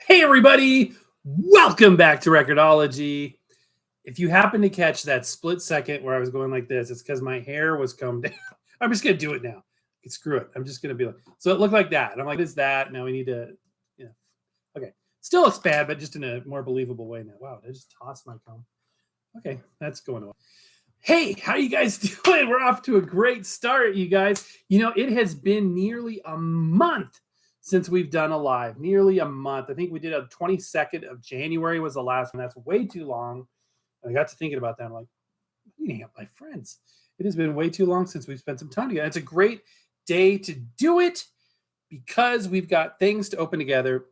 Hey, everybody. Welcome back to Record-ology. If you happen to catch that split second where I was going like this, it's because my hair was combed down. I'm just going to do it now. Screw it. I'm just going to be like, so it looked like that. And I'm like, what is that? Now we need to, okay. Still looks bad, but just in a more believable way now. Wow, did I just toss my comb? Okay, that's going away. Hey, how you guys doing? We're off to a great start, you guys. It has been nearly a month since we've done a live. Nearly a month. I think we did a 22nd of January was the last one. That's way too long. And I got to thinking about that. I'm like, meeting up my friends. It has been way too long since we've spent some time together. It's a great day to do it because we've got things to open together.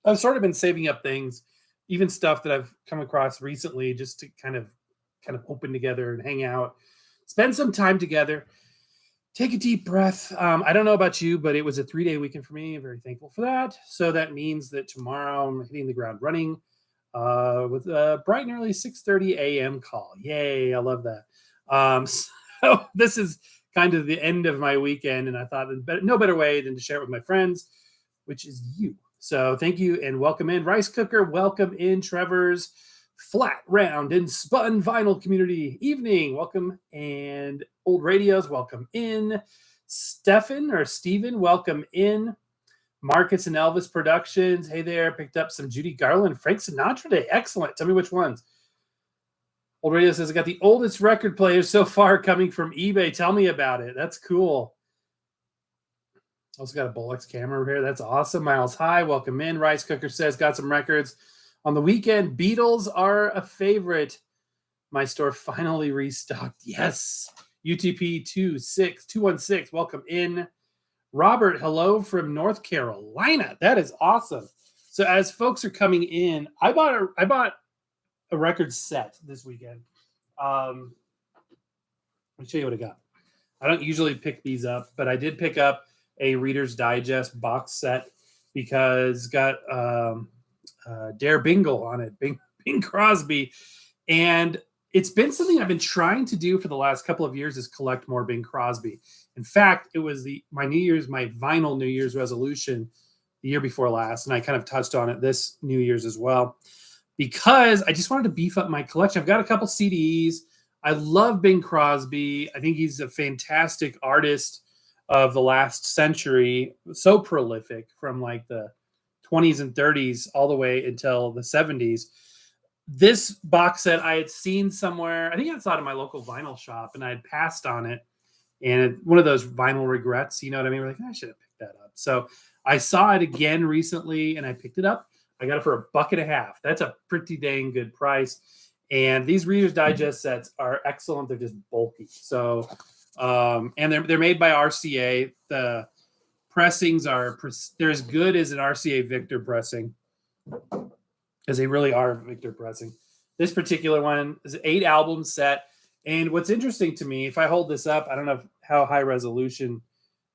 I've sort of been saving up things, even stuff that I've come across recently, just to kind of open together and hang out, spend some time together, take a deep breath. I don't know about you, but it was a 3-day weekend for me. I'm very thankful for that. So that means that tomorrow I'm hitting the ground running with a bright and early 6:30 a.m. call. Yay, I love that. So this is kind of the end of my weekend, and I thought no better way than to share it with my friends, which is you. So thank you and welcome in. Rice Cooker, welcome in. Trevor's Flat, Round, and Spun Vinyl Community Evening, welcome. And Old Radios, welcome in. Steven, welcome in. Marcus and Elvis Productions, hey there. Picked up some Judy Garland, Frank Sinatra Day. Excellent. Tell me which ones. Old Radio says, I got the oldest record players so far coming from eBay. Tell me about it. That's cool. Also got a Bolex camera over here. That's awesome. Miles High, welcome in. Rice Cooker says, got some records. On the weekend, Beatles are a favorite. My store finally restocked. Yes. UTP 216, welcome in. Robert, hello from North Carolina. That is awesome. So as folks are coming in, I bought a record set this weekend. Let me show you what I got. I don't usually pick these up, but I did pick up a Reader's Digest box set because it's got Dare Bingle on it, Bing Crosby. And it's been something I've been trying to do for the last couple of years is collect more Bing Crosby. In fact, it was my vinyl New Year's resolution the year before last. And I kind of touched on it this New Year's as well, because I just wanted to beef up my collection. I've got a couple CDs. I love Bing Crosby. I think he's a fantastic artist of the last century. So prolific from like the 20s and 30s all the way until the 70s. This box set I had seen somewhere. I think I saw it in my local vinyl shop, and I had passed on it. And one of those vinyl regrets, you know what I mean? We're like, I should have picked that up. So I saw it again recently, and I picked it up. I got it for $1.50. That's a pretty dang good price. And these Reader's Digest sets are excellent. They're just bulky. So, and they're made by RCA. The pressings they're as good as an RCA Victor pressing, as they really are Victor pressing. This particular one is an 8-album set. And what's interesting to me, if I hold this up, I don't know how high resolution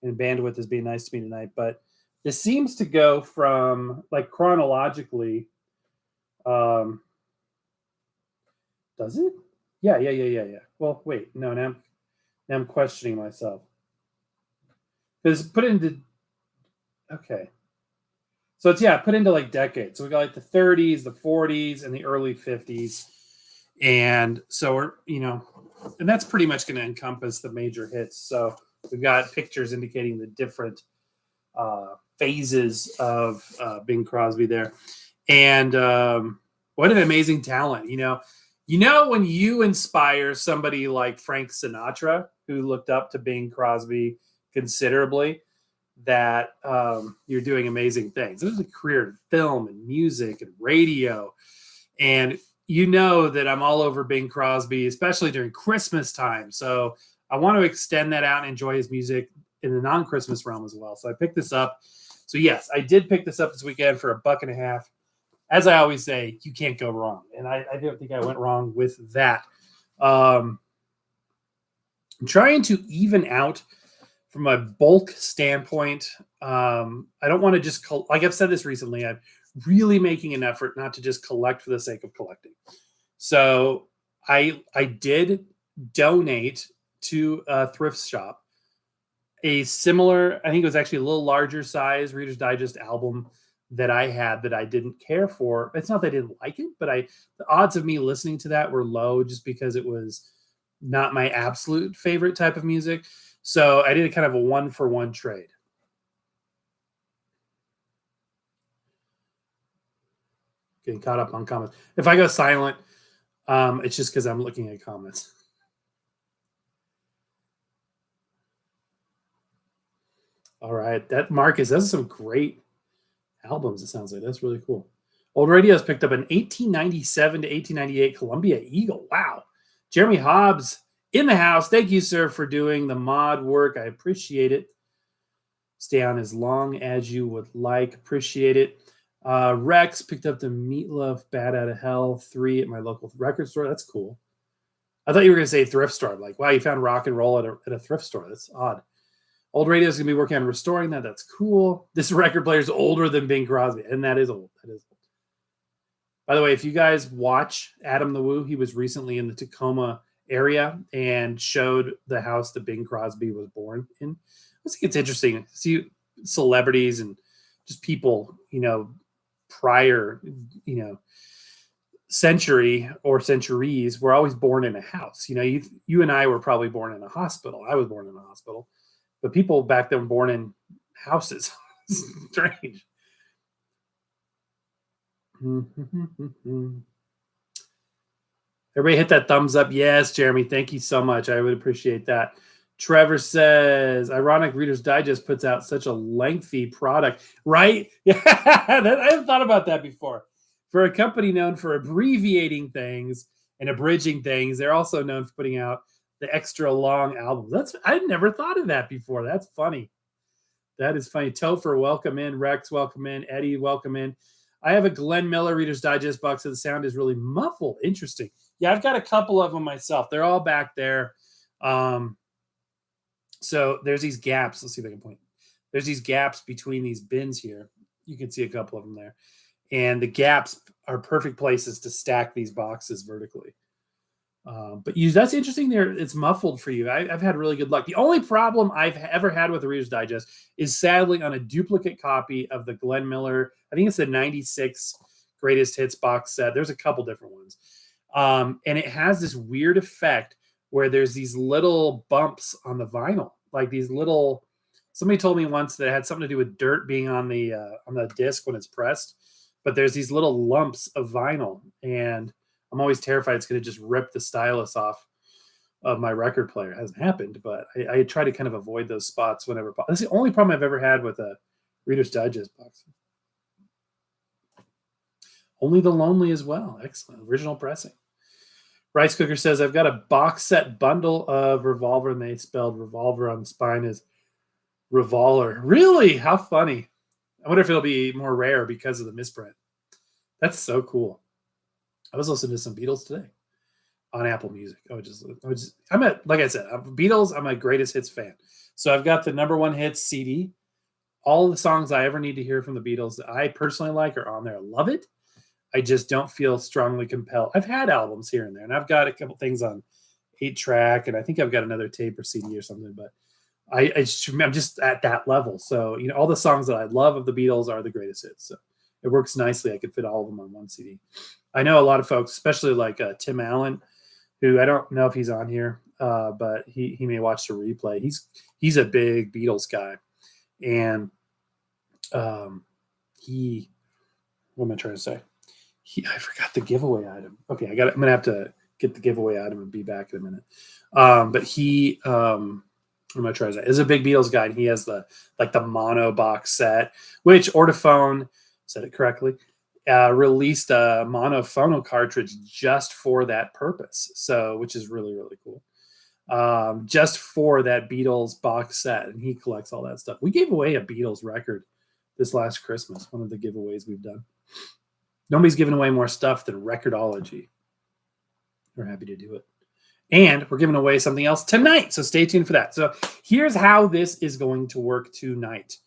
and bandwidth is being nice to me tonight, but this seems to go from, like, chronologically. Does it? Yeah. Well, wait. No, now I'm questioning myself. Because put into... Okay. So it's, put into like decades. So we got like the 30s, the 40s, and the early 50s. And so we're, and that's pretty much going to encompass the major hits. So we've got pictures indicating the different phases of Bing Crosby there. And what an amazing talent. When you inspire somebody like Frank Sinatra, who looked up to Bing Crosby considerably, that you're doing amazing things. There's a career in film and music and radio. And that I'm all over Bing Crosby, especially during Christmas time. So I want to extend that out and enjoy his music in the non-Christmas realm as well. So I picked this up. So yes, I did pick this up this weekend for $1.50. As I always say, you can't go wrong. And I don't think I went wrong with that. I'm trying to even out from a bulk standpoint. I don't want to just, like I've said this recently, I'm really making an effort not to just collect for the sake of collecting. So I did donate to a thrift shop a similar, I think it was actually a little larger size Reader's Digest album that I had that I didn't care for. It's not that I didn't like it, but the odds of me listening to that were low just because it was not my absolute favorite type of music. So I did a kind of a 1-for-1 trade. Getting caught up on comments. If I go silent, it's just because I'm looking at comments. All right, that Marcus, those are some great albums. It sounds like that's really cool. Old Radio's picked up an 1897 to 1898 Columbia Eagle. Wow. Jeremy Hobbs in the house. Thank you, sir, for doing the mod work. I appreciate it. Stay on as long as you would like. Appreciate it. Rex picked up the Meatloaf Bad Out of Hell 3 at my local record store. That's cool. I thought you were going to say thrift store. I'm like, wow, you found rock and roll at a thrift store. That's odd. Old Radio's going to be working on restoring that. That's cool. This record player is older than Bing Crosby, and that is old. That is old. By the way, if you guys watch Adam the Woo, he was recently in the Tacoma area and showed the house that Bing Crosby was born in. I think it's interesting to see celebrities and just people, prior, century or centuries were always born in a house. You and I were probably born in a hospital. I was born in a hospital. But people back then were born in houses. Strange. Everybody hit that thumbs up. Yes, Jeremy. Thank you so much. I would appreciate that. Trevor says, ironic Reader's Digest puts out such a lengthy product, right? Yeah, I hadn't thought about that before. For a company known for abbreviating things and abridging things, they're also known for putting out the extra long albums. I'd never thought of that before. That's funny. That is funny. Topher, welcome in. Rex, welcome in. Eddie, welcome in. I have a Glenn Miller Reader's Digest box, so the sound is really muffled. Interesting. Yeah, I've got a couple of them myself. They're all back there. So there's these gaps. Let's see if I can point. There's these gaps between these bins here. You can see a couple of them there. And the gaps are perfect places to stack these boxes vertically. But that's interesting there. It's muffled for you. I've had really good luck. The only problem I've ever had with the Reader's Digest is sadly on a duplicate copy of the Glenn Miller. I think it's the 96 Greatest Hits box set. There's a couple different ones. And it has this weird effect where there's these little bumps on the vinyl, like these little, somebody told me once that it had something to do with dirt being on the disc when it's pressed, but there's these little lumps of vinyl, and I'm always terrified it's going to just rip the stylus off of my record player. It hasn't happened, but I try to kind of avoid those spots whenever possible. That's the only problem I've ever had with a Reader's Digest box. Only the Lonely as well. Excellent. Original pressing. Rice Cooker says, I've got a box set bundle of Revolver, and they spelled Revolver on the spine as Revolver. Really? How funny. I wonder if it'll be more rare because of the misprint. That's so cool. I was listening to some Beatles today on Apple Music. Like I said, Beatles, I'm a greatest hits fan. So I've got the number one hits CD. All the songs I ever need to hear from the Beatles that I personally like are on there. I love it. I just don't feel strongly compelled. I've had albums here and there, and I've got a couple things on 8-track, and I think I've got another tape or CD or something, but I'm just at that level. So, all the songs that I love of the Beatles are the greatest hits. So it works nicely. I could fit all of them on one CD. I know a lot of folks, especially like Tim Allen, who I don't know if he's on here, but he may watch the replay. He's a big Beatles guy, and what am I trying to say? I forgot the giveaway item. Okay, I'm gonna have to get the giveaway item and be back in a minute. But he, what am I trying to say? Is a big Beatles guy, and he has the mono box set, which Ortophone, said it correctly, released a monophono cartridge just for that purpose. So, which is really, really cool. Just for that Beatles box set, and he collects all that stuff. We gave away a Beatles record this last Christmas, one of the giveaways we've done. Nobody's giving away more stuff than Record-ology. We're happy to do it. And we're giving away something else tonight, so stay tuned for that. So here's how this is going to work tonight.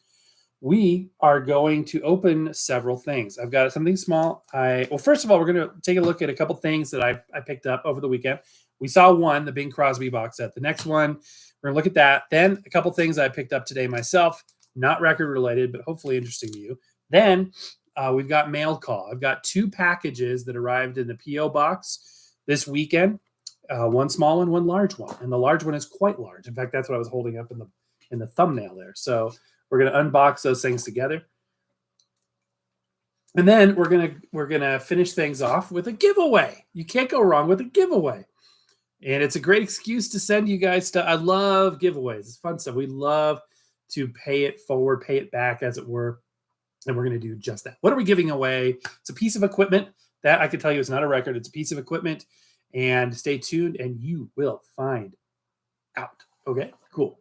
We are going to open several things. I've got something small. First of all, we're going to take a look at a couple things that I picked up over the weekend. We saw one, the Bing Crosby box set. The next one, we're going to look at that. Then a couple things I picked up today myself, not record related, but hopefully interesting to you. Then we've got mail call. I've got 2 packages that arrived in the PO box this weekend. One small one, one large one, and the large one is quite large. In fact, that's what I was holding up in the thumbnail there. So we're gonna unbox those things together, and then we're gonna finish things off with a giveaway. You can't go wrong with a giveaway, and it's a great excuse to send you guys stuff. I love giveaways. It's fun stuff. We love to pay it forward, pay it back, as it were. And we're going to do just that. What are we giving away? It's a piece of equipment that I can tell you is not a record. It's a piece of equipment. And stay tuned and you will find out. Okay, cool.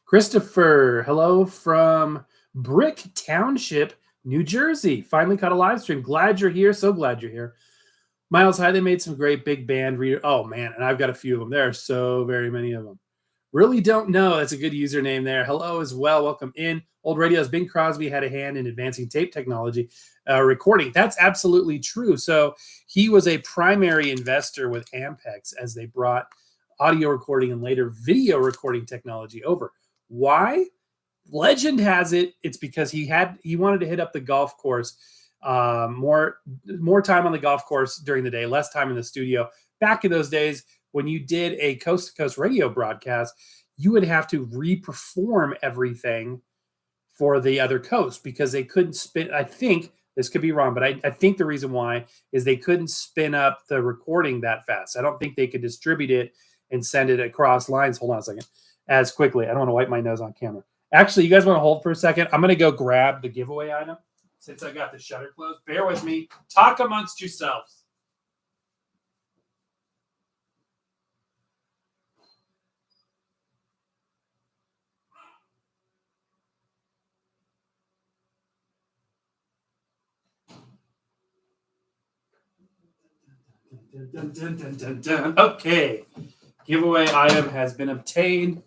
Christopher, hello from Brick Township, New Jersey. Finally caught a live stream. Glad you're here. So glad you're here. Miles High, they made some great big band reader. Oh, man, and I've got a few of them. There are so very many of them. Really don't know. That's a good username there. Hello as well. Welcome in. Old Radio's Bing Crosby had a hand in advancing tape technology recording. That's absolutely true. So he was a primary investor with Ampex as they brought audio recording and later video recording technology over. Why? Legend has it, it's because he wanted to hit up the golf course, more time on the golf course during the day, less time in the studio. Back in those days, when you did a coast-to-coast radio broadcast, you would have to re-perform everything for the other coast because they couldn't spin. I think, this could be wrong, but I think the reason why is they couldn't spin up the recording that fast. I don't think they could distribute it and send it across lines. Hold on a second. As quickly. I don't want to wipe my nose on camera. Actually, you guys want to hold for a second? I'm going to go grab the giveaway item since I got the shutter closed. Bear with me. Talk amongst yourselves. Dun, dun, dun, dun, dun. Okay, giveaway item has been obtained.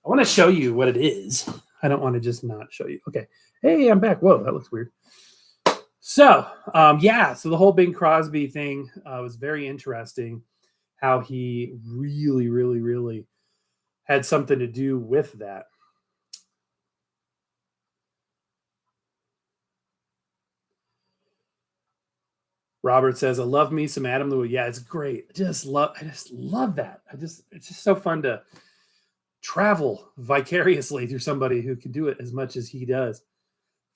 I want to show you what it is. I don't want to just not show you. Okay, hey, I'm back. Whoa, that looks weird. So, so the whole Bing Crosby thing was very interesting. How he really, really, really had something to do with that. Robert says, "I love me some Adam Lewis." Yeah, it's great. I just love that. It's just so fun to travel vicariously through somebody who can do it as much as he does.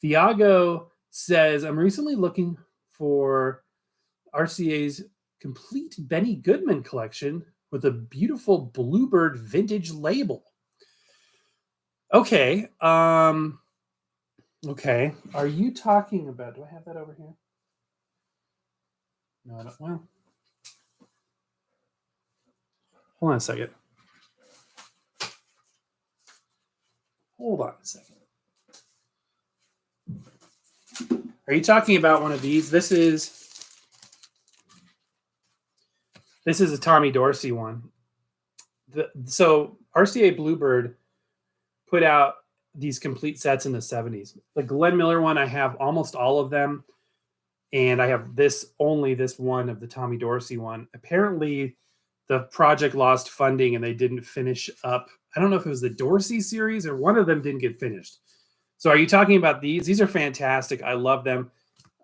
Thiago says, "I'm recently looking for RCA's complete Benny Goodman collection with a beautiful Bluebird vintage label." Okay. Okay. Are you talking about, do I have that over here? No, I don't. Well, hold on a second. Hold on a second. Are you talking about one of these? This is a Tommy Dorsey one. So RCA Bluebird put out these complete sets in the 70s. The Glenn Miller one, I have almost all of them. And I have only this one of the Tommy Dorsey one. Apparently, the project lost funding and they didn't finish up. I don't know if it was the Dorsey series or one of them didn't get finished. So are you talking about these? These are fantastic. I love them.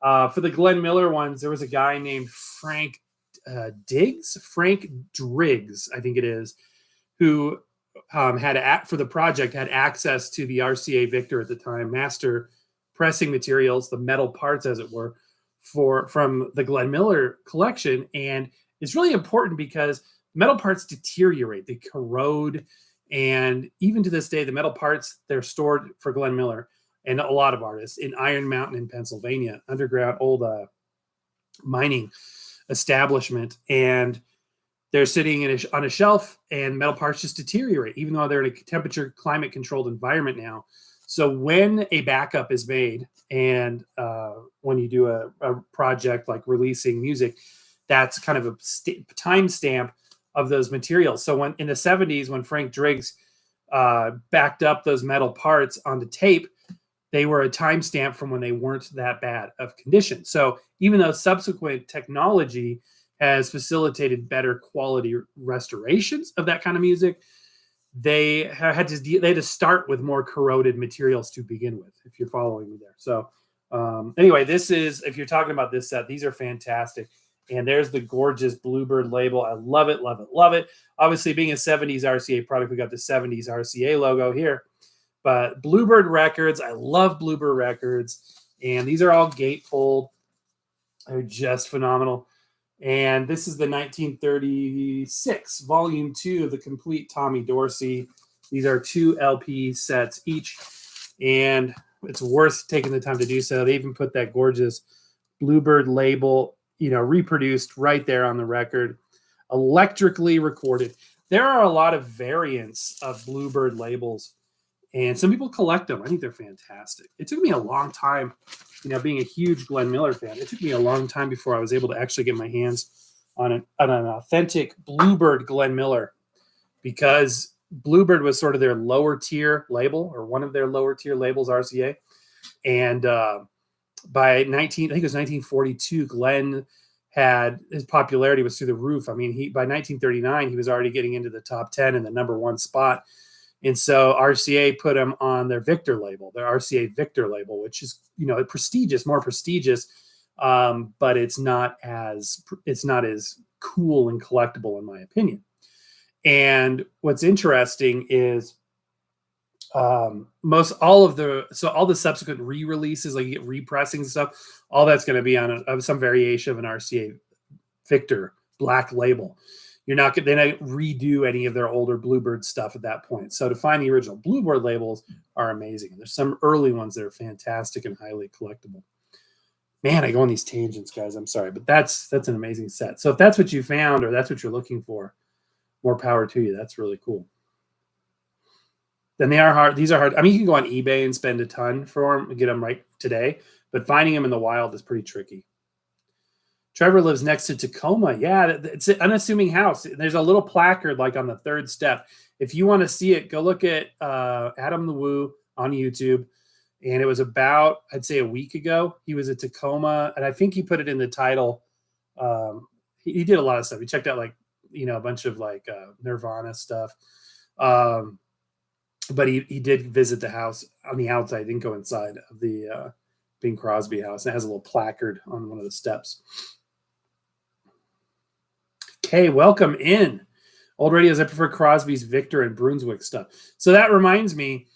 For the Glenn Miller ones, there was a guy named Frank Driggs, I think it is, who had for the project had access to the RCA Victor at the time, master pressing materials, the metal parts, as it were, from the Glenn Miller collection. And it's really important because metal parts deteriorate, they corrode, and even to this day, the metal parts, they're stored for Glenn Miller and a lot of artists in Iron Mountain in Pennsylvania, underground old mining establishment, and they're sitting on a shelf, and metal parts just deteriorate, even though they're in a temperature climate controlled environment now. So when a backup is made, and when you do a project like releasing music, that's kind of a time stamp of those materials. So when in the 70s, when Frank Driggs backed up those metal parts onto tape, they were a timestamp from when they weren't that bad of condition. So even though subsequent technology has facilitated better quality restorations of that kind of music, they had to start with more corroded materials to begin with, if you're following me there. So anyway, this is, if you're talking about this set, these are fantastic. And there's the gorgeous Bluebird label. I love it, love it, love it. Obviously, being a 70s RCA product, we got the 70s RCA logo here. But Bluebird Records, I love Bluebird Records. And these are all gatefold. They're just phenomenal. And this is the 1936 volume 2 of the complete Tommy Dorsey. These are 2 LP sets each, and it's worth taking the time to do so. They even put that gorgeous Bluebird label, reproduced right there on the record, electrically recorded. There are a lot of variants of Bluebird labels, and some people collect them. I think they're fantastic. It took me a long time, being a huge Glenn Miller fan, it took me a long time before I was able to actually get my hands on an authentic Bluebird Glenn Miller, because Bluebird was sort of their lower tier label, or one of their lower tier labels, RCA. And by I think it was 1942, Glenn had, his popularity was through the roof. I mean, by 1939, he was already getting into the top 10 in the #1 spot. And so RCA put him on their Victor label, their RCA Victor label, which is, prestigious, more prestigious, but it's not as cool and collectible, in my opinion. And what's interesting is all the subsequent re-releases, like you get repressings and stuff, all that's going to be on some variation of an RCA Victor black label. They don't redo any of their older Bluebird stuff at that point. So to find the original Bluebird labels are amazing. There's some early ones that are fantastic and highly collectible. Man, I go on these tangents, guys. I'm sorry, but that's an amazing set. So if that's what you found, or that's what you're looking for, more power to you. That's really cool. Then they are hard. These are hard. I mean, you can go on eBay and spend a ton for them and get them right today, but finding them in the wild is pretty tricky. Trevor lives next to Tacoma. Yeah, it's an unassuming house. There's a little placard like on the 3rd step. If you want to see it, go look at Adam the Woo on YouTube. And it was about, I'd say, a week ago. He was at Tacoma, and I think he put it in the title. He did a lot of stuff. He checked out a bunch of Nirvana stuff. But he did visit the house on the outside. Didn't go inside of the Bing Crosby house. It has a little placard on one of the steps. Okay, welcome in. Old radios, I prefer Crosby's Victor and Brunswick stuff. So that reminds me,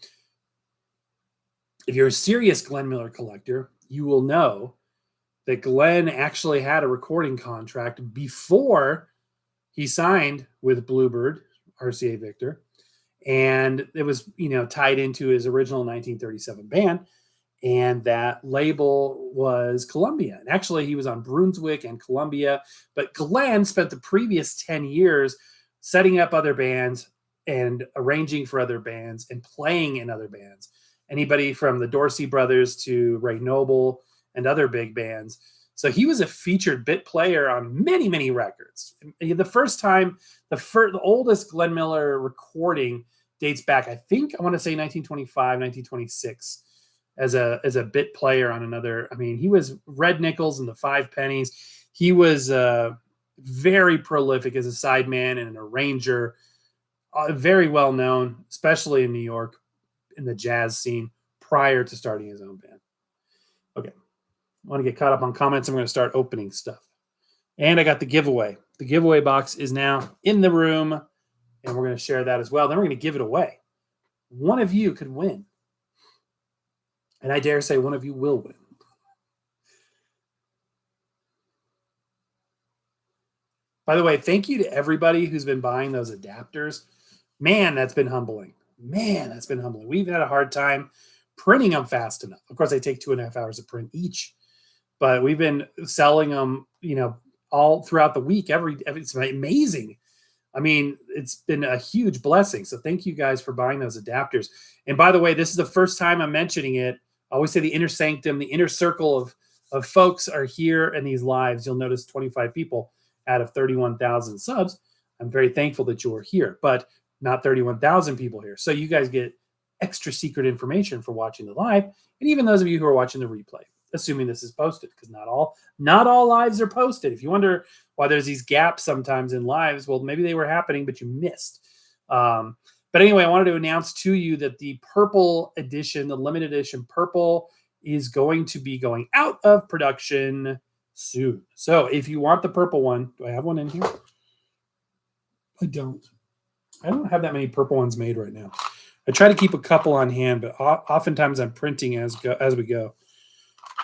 if you're a serious Glenn Miller collector, you will know that Glenn actually had a recording contract before he signed with Bluebird, RCA Victor. And it was, tied into his original 1937 band. And that label was Columbia. And actually, he was on Brunswick and Columbia. But Glenn spent the previous 10 years setting up other bands and arranging for other bands and playing in other bands. Anybody from the Dorsey Brothers to Ray Noble and other big bands. So he was a featured bit player on many, many records. The first time, the oldest Glenn Miller recording dates back, I want to say 1925, 1926, as a bit player on another. I mean, he was Red Nichols and the Five Pennies. He was very prolific as a sideman and an arranger, very well known, especially in New York, in the jazz scene prior to starting his own band. Okay. I want to get caught up on comments. I'm going to start opening stuff. And I got the giveaway. The giveaway box is now in the room, and we're going to share that as well. Then we're going to give it away. One of you could win. And I dare say one of you will win. By the way, thank you to everybody who's been buying those adapters. Man, that's been humbling. We've had a hard time printing them fast enough. Of course, they take 2.5 hours to print each. But we've been selling them, all throughout the week. It's amazing. I mean, it's been a huge blessing. So thank you guys for buying those adapters. And by the way, this is the first time I'm mentioning it. I always say the inner sanctum, the inner circle of folks are here in these lives. You'll notice 25 people out of 31,000 subs. I'm very thankful that you are here, but not 31,000 people here. So you guys get extra secret information for watching the live. And even those of you who are watching the replay, assuming this is posted, because not all lives are posted. If you wonder why there's these gaps sometimes in lives, well, maybe they were happening, but you missed. But But anyway, I wanted to announce to you that the purple edition, the limited edition purple, is going to be going out of production soon. So if you want the purple one, do I have one in here? I don't have that many purple ones made right now. I try to keep a couple on hand, but oftentimes I'm printing as we go.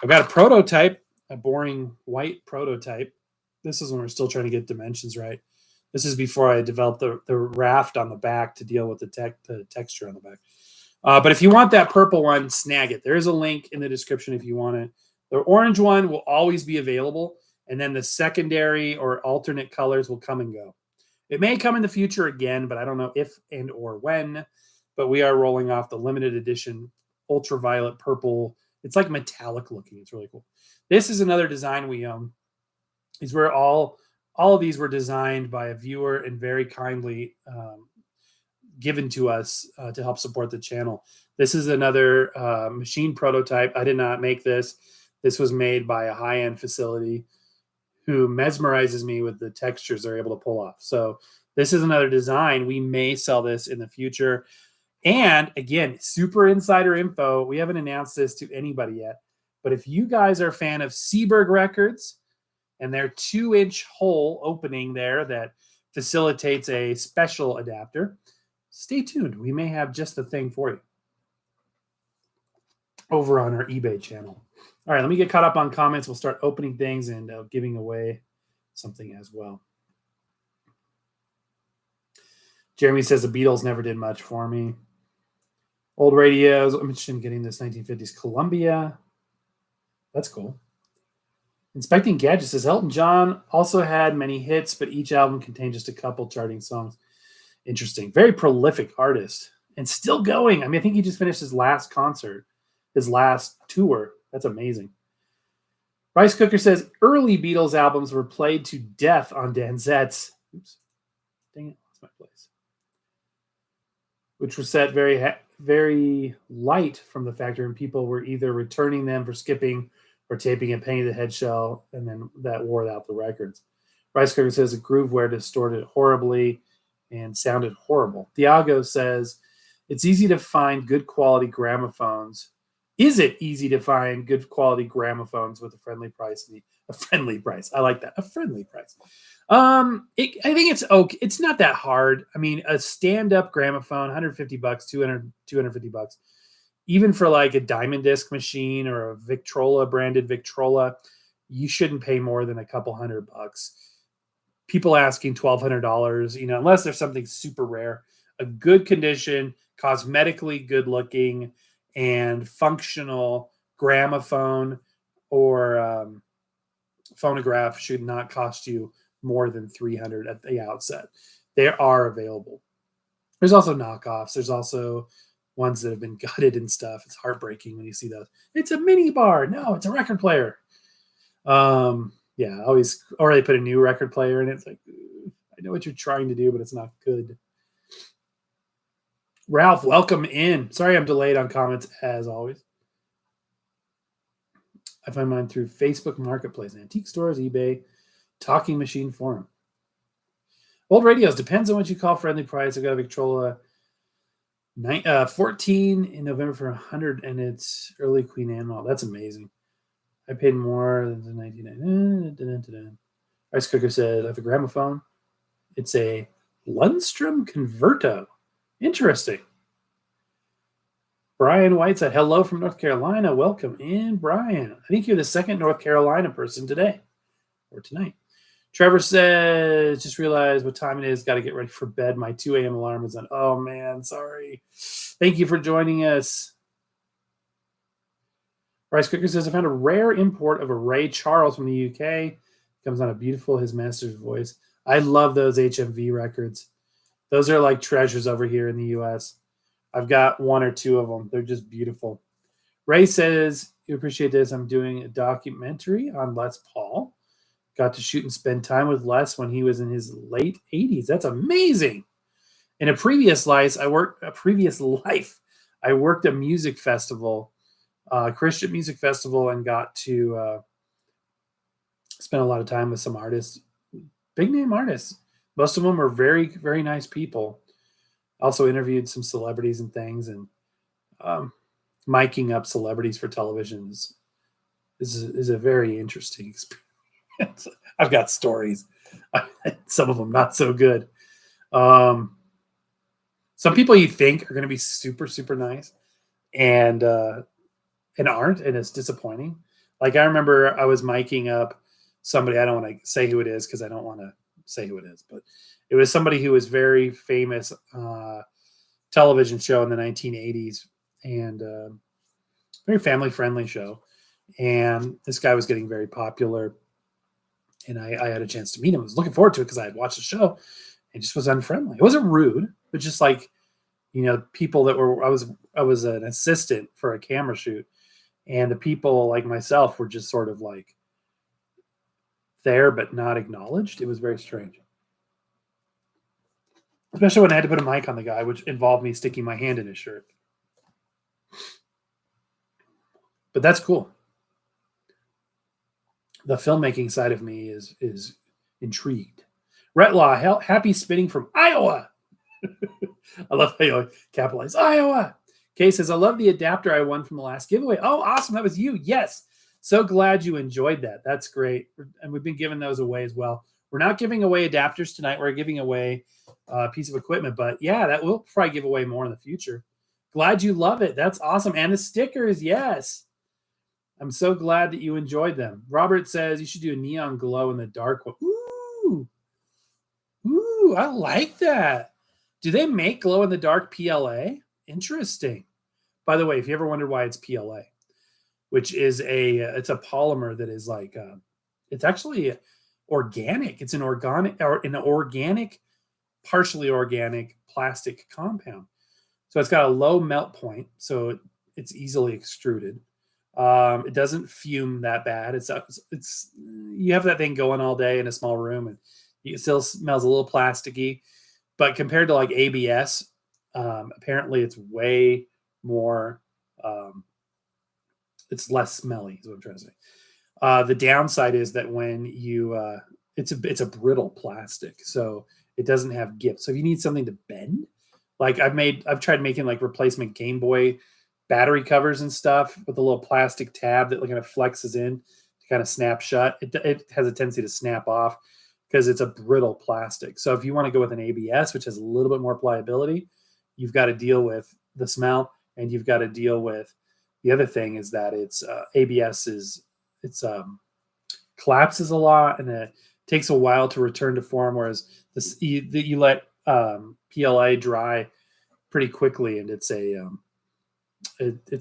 I've got a prototype, a boring white prototype. This is when we're still trying to get dimensions right. This is before I developed the raft on the back to deal with the texture on the back. But if you want that purple one, snag it. There is a link in the description if you want it. The orange one will always be available, and then the secondary or alternate colors will come and go. It may come in the future again, but I don't know if and or when. But we are rolling off the limited edition ultraviolet purple. It's like metallic looking. It's really cool. This is another design we own. These were all of these were designed by a viewer and very kindly given to us to help support the channel. This is another machine prototype. I did not make this. This was made by a high-end facility who mesmerizes me with the textures they're able to pull off. So this is another design. We may sell this in the future. And again, super insider info. We haven't announced this to anybody yet. But if you guys are a fan of Seeburg Records and their 2-inch hole opening there that facilitates a special adapter, stay tuned. We may have just the thing for you over on our eBay channel. All right, let me get caught up on comments. We'll start opening things and giving away something as well. Jeremy says the Beatles never did much for me. Old radios. I'm interested in getting this 1950s Columbia. That's cool. Inspecting Gadgets says Elton John also had many hits, but each album contained just a couple charting songs. Interesting. Very prolific artist and still going. I mean, I think he just finished his last concert, his last tour. That's amazing. Rice Cooker says early Beatles albums were played to death on Danzettes. Oops. Dang it. Lost my place. Which was set very light from the factory, and people were either returning them for skipping or taping a penny the head shell, and then that wore out the records. Rice Cooker says the Grooveware distorted horribly and sounded horrible. Thiago says it's easy to find good quality gramophones. Is it easy to find good quality gramophones with a friendly price? A friendly price. I like that. A friendly price. I think it's okay. It's not that hard. I mean, a stand-up gramophone, $150, $250. Even for like a Diamond Disc machine or a Victrola branded Victrola, you shouldn't pay more than a couple $100. People asking $1,200, unless there's something super rare. A good condition, cosmetically good looking, and functional gramophone or phonograph should not cost you more than $300 at the outset. They are available. There's also knockoffs. There's also ones that have been gutted and stuff. It's heartbreaking when you see those. It's a mini bar. No, it's a record player. Yeah, always. Or they put a new record player in it. It's like, I know what you're trying to do, but it's not good. Ralph, welcome in. Sorry I'm delayed on comments as always. I find mine through Facebook Marketplace, antique stores, eBay, Talking Machine Forum. Old radios, depends on what you call friendly price. I've got a Victrola 14 in November for 100, and it's early Queen Anne model. That's amazing. I paid more than the 1999. Rice Cooker says, I have a gramophone. It's a Lundstrom Converto. Interesting. Brian White said, hello from North Carolina. Welcome in, Brian. I think you're the second North Carolina person today or tonight. Trevor says, just realized what time it is. Got to get ready for bed. My 2 a.m. alarm is on. Oh, man, sorry. Thank you for joining us. Rice Cooker says, I found a rare import of a Ray Charles from the UK. Comes on a beautiful His Master's Voice. I love those HMV records. Those are like treasures over here in the U.S. I've got 1 or 2 of them. They're just beautiful. Ray says, you appreciate this. I'm doing a documentary on Les Paul. Got to shoot and spend time with Les when he was in his late 80s. That's amazing. In a previous life, I worked a music festival, Christian music festival, and got to spend a lot of time with some artists, big name artists. Most of them are very, very nice people. Also interviewed some celebrities and things, and miking up celebrities for television is a very interesting experience. I've got stories, some of them not so good. Some people you think are going to be super, super nice, and aren't, and it's disappointing. Like I remember I was miking up somebody. I don't want to say who it is because I don't want to say who it is, but it was somebody who was very famous television show in the 1980s, and very family friendly show. And this guy was getting very popular, and I had a chance to meet him. I was looking forward to it because I had watched the show. It just was unfriendly. It wasn't rude, but just like, people that were, I was an assistant for a camera shoot, and the people like myself were just sort of like there, but not acknowledged. It was very strange. Especially when I had to put a mic on the guy, which involved me sticking my hand in his shirt. But that's cool. The filmmaking side of me is intrigued. Retlaw, happy spinning from Iowa. I love how you capitalize Iowa. Kay says, I love the adapter I won from the last giveaway. Oh, awesome. That was you. Yes. So glad you enjoyed that. That's great. And we've been giving those away as well. We're not giving away adapters tonight. We're giving away a piece of equipment. But yeah, that will probably give away more in the future. Glad you love it. That's awesome. And the stickers, yes. I'm so glad that you enjoyed them. Robert says you should do a neon glow in the dark one. Ooh, I like that. Do they make glow in the dark PLA? Interesting. By the way, if you ever wondered why it's PLA, which is it's a polymer that is like, it's actually organic. It's an organic, partially organic plastic compound. So it's got a low melt point, so it's easily extruded. It doesn't fume that bad. It's you have that thing going all day in a small room, and it still smells a little plasticky. But compared to like ABS, apparently it's way more. It's less smelly, is what I'm trying to say. The downside is that when you, it's a brittle plastic, so it doesn't have give. So if you need something to bend, like I've tried making like replacement Game Boy battery covers and stuff with a little plastic tab that kind of flexes in to kind of snap shut. It has a tendency to snap off because it's a brittle plastic. So if you want to go with an ABS, which has a little bit more pliability, you've got to deal with the smell, and you've got to deal with the other thing is that it's ABS collapses a lot, and it takes a while to return to form. Whereas you let PLA dry pretty quickly, and it's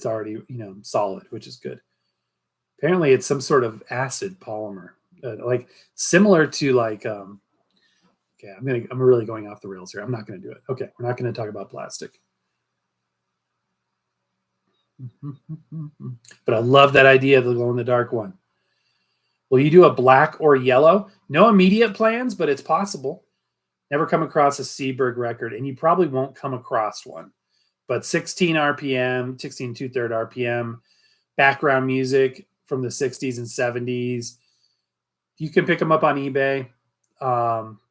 already solid, which is good. Apparently, it's some sort of acid polymer, like similar to like. Okay, I'm really going off the rails here. I'm not going to do it. Okay, we're not going to talk about plastic. But I love that idea of the glow in the dark one. Will you do a black or yellow? No immediate plans, but it's possible. Never come across a Seberg record, and you probably won't come across one. But 16 RPM, 16 2/3 RPM, background music from the 60s and 70s. You can pick them up on eBay.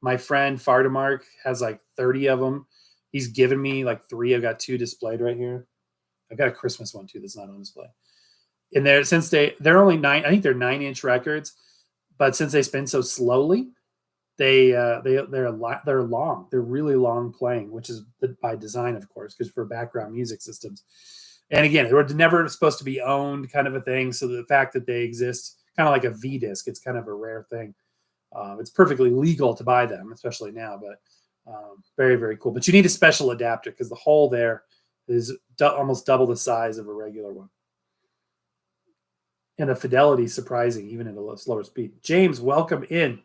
My friend Fardamark has like 30 of them. He's given me like 3. I've got 2 displayed right here. I've got a Christmas one too that's not on display. And since they're only 9, I think they're 9-inch records, but since they spin so slowly, they're long. They're really long playing, which is by design, of course, because for background music systems. And again, they were never supposed to be owned, kind of a thing. So the fact that they exist, kind of like a V-disc, it's kind of a rare thing. It's perfectly legal to buy them, especially now, but very, very cool. But you need a special adapter because the hole there is almost double the size of a regular one. And the fidelity is surprising, even at a slower speed. James, welcome in.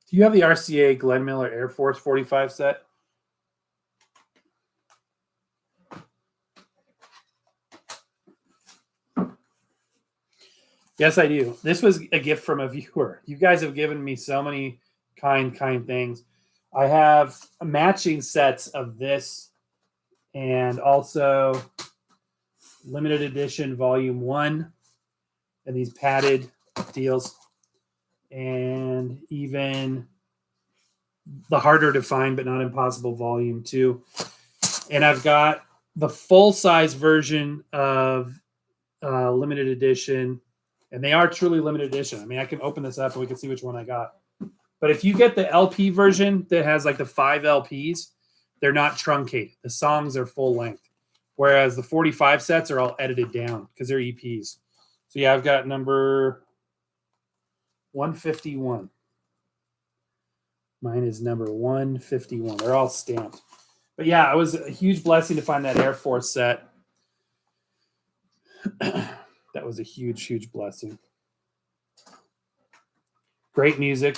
Do you have the RCA Glenn Miller Air Force 45 set? Yes, I do. This was a gift from a viewer. You guys have given me so many kind things. I have matching sets of this and also limited edition volume 1 and these padded deals, and even the harder to find but not impossible volume 2. And I've got the full-size version of limited edition, and they are truly limited edition. I mean, I can open this up and we can see which one I got. But if you get the LP version that has like the 5 LPs, they're not truncated. The songs are full length, whereas the 45 sets are all edited down because they're EPs. So yeah, I've got number 151. Mine is number 151. They're all stamped. But yeah, it was a huge blessing to find that Air Force set. That was a huge, huge blessing. Great music.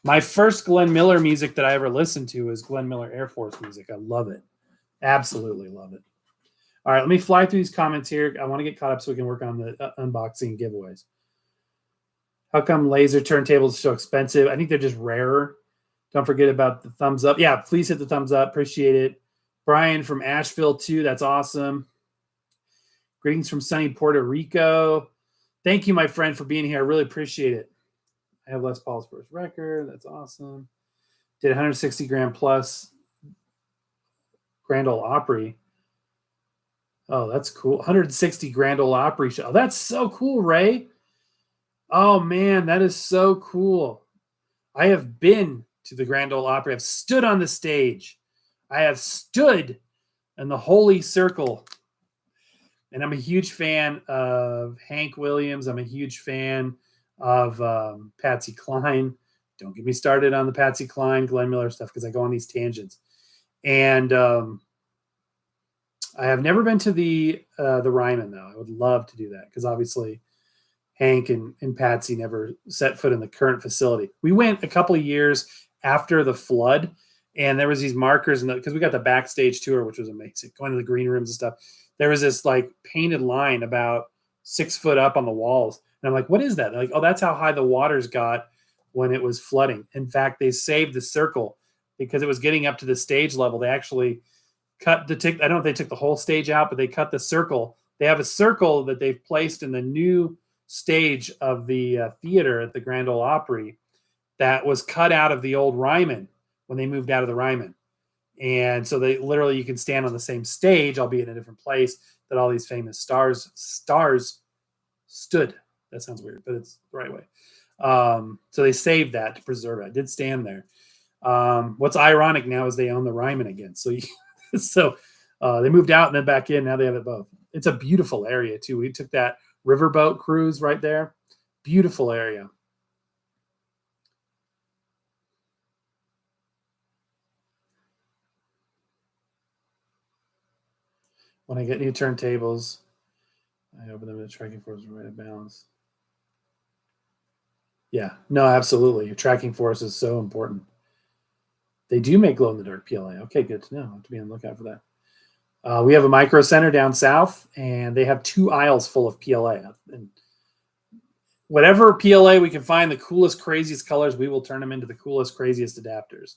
My first Glenn Miller music that I ever listened to was Glenn Miller Air Force music. I love it. Absolutely love it. All right, let me fly through these comments here. I want to get caught up so we can work on the unboxing giveaways. How come laser turntables are so expensive? I think they're just rarer. Don't forget about the thumbs up. Yeah, please hit the thumbs up. Appreciate it. Brian from Asheville, too. That's awesome. Greetings from sunny Puerto Rico. Thank you, my friend, for being here. I really appreciate it. I have Les Paul's first record. That's awesome. Did 160 grand plus Grand Ole Opry. Oh, that's cool. 160 Grand Ole Opry show. Oh, that's so cool, Ray. Oh, man, that is so cool. I have been to the Grand Ole Opry. I've stood on the stage. I have stood in the holy circle. And I'm a huge fan of Hank Williams. I'm a huge fan of Patsy Cline. Don't get me started on the Patsy Cline, Glenn Miller stuff because I go on these tangents. And I have never been to the Ryman, though. I would love to do that because obviously Hank and Patsy never set foot in the current facility. We went a couple of years after the flood, and there was these markers because we got the backstage tour, which was amazing, going to the green rooms and stuff. There was this like painted line about 6 foot up on the walls. And I'm like, what is that? They're like, oh, that's how high the waters got when it was flooding. In fact, they saved the circle because it was getting up to the stage level. They actually cut I don't know if they took the whole stage out, but they cut the circle. They have a circle that they've placed in the new stage of the theater at the Grand Ole Opry that was cut out of the old Ryman when they moved out of the Ryman. And so they literally, you can stand on the same stage, albeit in a different place, that all these famous stars stood. That sounds weird, but it's the right way. So they saved that to preserve it. I did stand there. What's ironic now is they own the Ryman again. So they moved out and then back in. Now they have it both. It's a beautiful area too. We took that riverboat cruise right there. Beautiful area. When I get new turntables, I open them to tracking force and right of balance. Yeah, no, absolutely. Your tracking force is so important. They do make glow-in-the-dark PLA. Okay, good to know. I have to be on the lookout for that. We have a micro center down south, and they have 2 aisles full of PLA. And whatever PLA we can find, the coolest, craziest colors, we will turn them into the coolest, craziest adapters.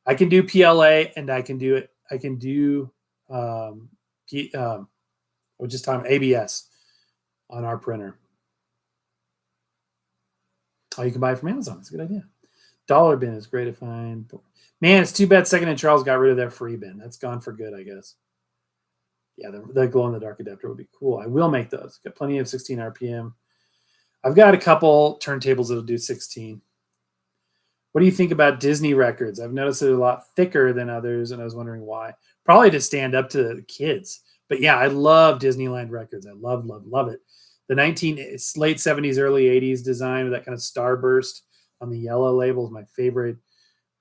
I can do PLA, and I can do it. I can do we're just talking ABS on our printer. Oh, you can buy it from Amazon. That's a good idea. Dollar bin is great to find. Man, it's too bad Second and Charles got rid of their free bin. That's gone for good, I guess. Yeah, the glow-in-the-dark adapter would be cool. I will make those. Got plenty of 16 RPM. I've got a couple turntables that'll do 16. What do you think about Disney records? I've noticed they're a lot thicker than others, and I was wondering why. Probably to stand up to the kids. But yeah, I love Disneyland records. I love, love, love it. The late 70s, early 80s design with that kind of starburst on the yellow label is my favorite.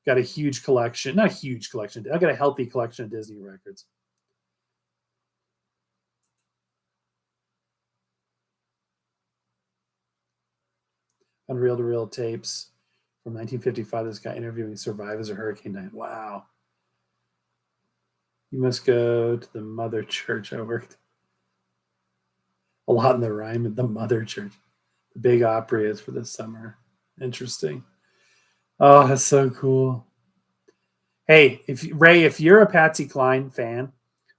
Got a huge collection. Not a huge collection. I got a healthy collection of Disney records. On reel-to-reel tapes from 1955, this guy interviewing survivors of Hurricane 9. Wow. You must go to the Mother Church. I worked a lot in the Ryman, the Mother Church. The Big Opry is for this summer. Interesting. Oh, that's so cool. Hey, if you're a Patsy Cline fan,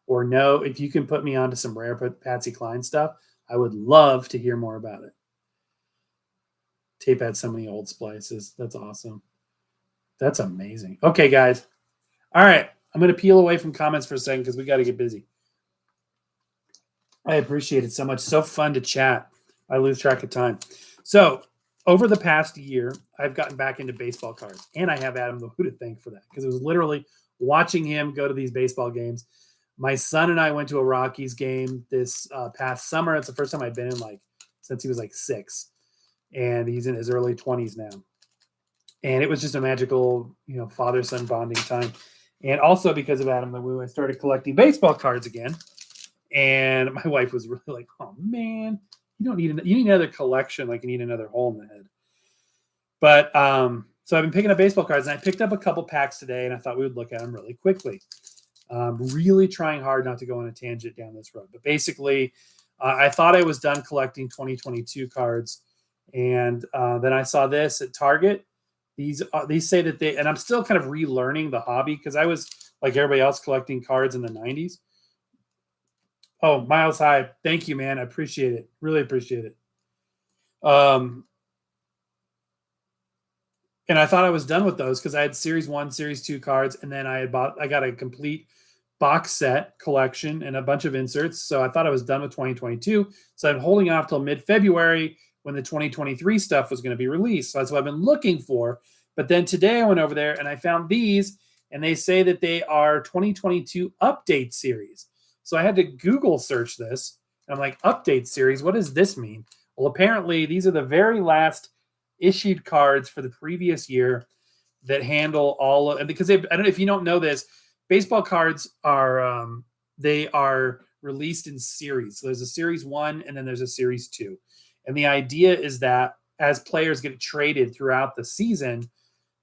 or know if you can put me onto some rare Patsy Cline stuff, I would love to hear more about it. Tape had so many old splices. That's awesome. That's amazing. Okay, guys. All right. I'm going to peel away from comments for a second because we got to get busy. I appreciate it so much. So fun to chat. I lose track of time. So over the past year, I've gotten back into baseball cards, and I have Adam the Who to thank for that because it was literally watching him go to these baseball games. My son and I went to a Rockies game this past summer. It's the first time I've been in since he was 6, and he's in his early 20s now. And it was just a magical, father-son bonding time. And also because of Adam the Woo, I started collecting baseball cards again. And my wife was really like, "Oh man, you need another collection. Like you need another hole in the head." But so I've been picking up baseball cards, and I picked up a couple packs today, and I thought we would look at them really quickly. Really trying hard not to go on a tangent down this road. But basically, I thought I was done collecting 2022 cards, and then I saw this at Target. These say that and I'm still kind of relearning the hobby because I was like everybody else collecting cards in the 90s. Oh, Miles High. Thank you, man. I appreciate it. Really appreciate it. And I thought I was done with those because I had Series 1, Series 2 cards, and then I got a complete box set collection and a bunch of inserts. So I thought I was done with 2022. So I'm holding off till mid-February when the 2023 stuff was going to be released. So that's what I've been looking for. But then today I went over there and I found these, and they say that they are 2022 update series. So I had to Google search this. And I'm like, update series, what does this mean? Well, apparently these are the very last issued cards for the previous year that handle all of, and because I don't know if you don't know this, baseball cards are they are released in series. So there's a Series 1 and then there's a Series 2. And the idea is that as players get traded throughout the season,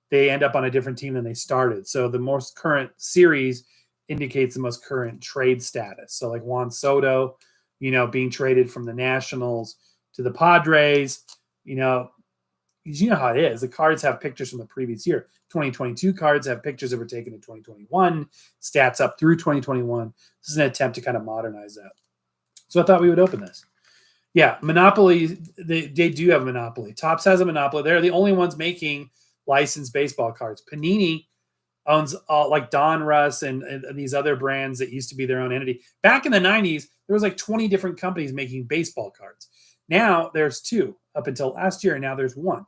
they end up on a different team than they started. So the most current series indicates the most current trade status. So like Juan Soto, being traded from the Nationals to the Padres, you know how it is. The cards have pictures from the previous year. 2022 cards have pictures that were taken in 2021, stats up through 2021. This is an attempt to kind of modernize that. So I thought we would open this. Yeah, Monopoly, they do have a monopoly. Topps has a monopoly. They're the only ones making licensed baseball cards. Panini owns like Don Russ and these other brands that used to be their own entity. Back in the 90s, there was 20 different companies making baseball cards. Now there's 2 up until last year, and now there's 1.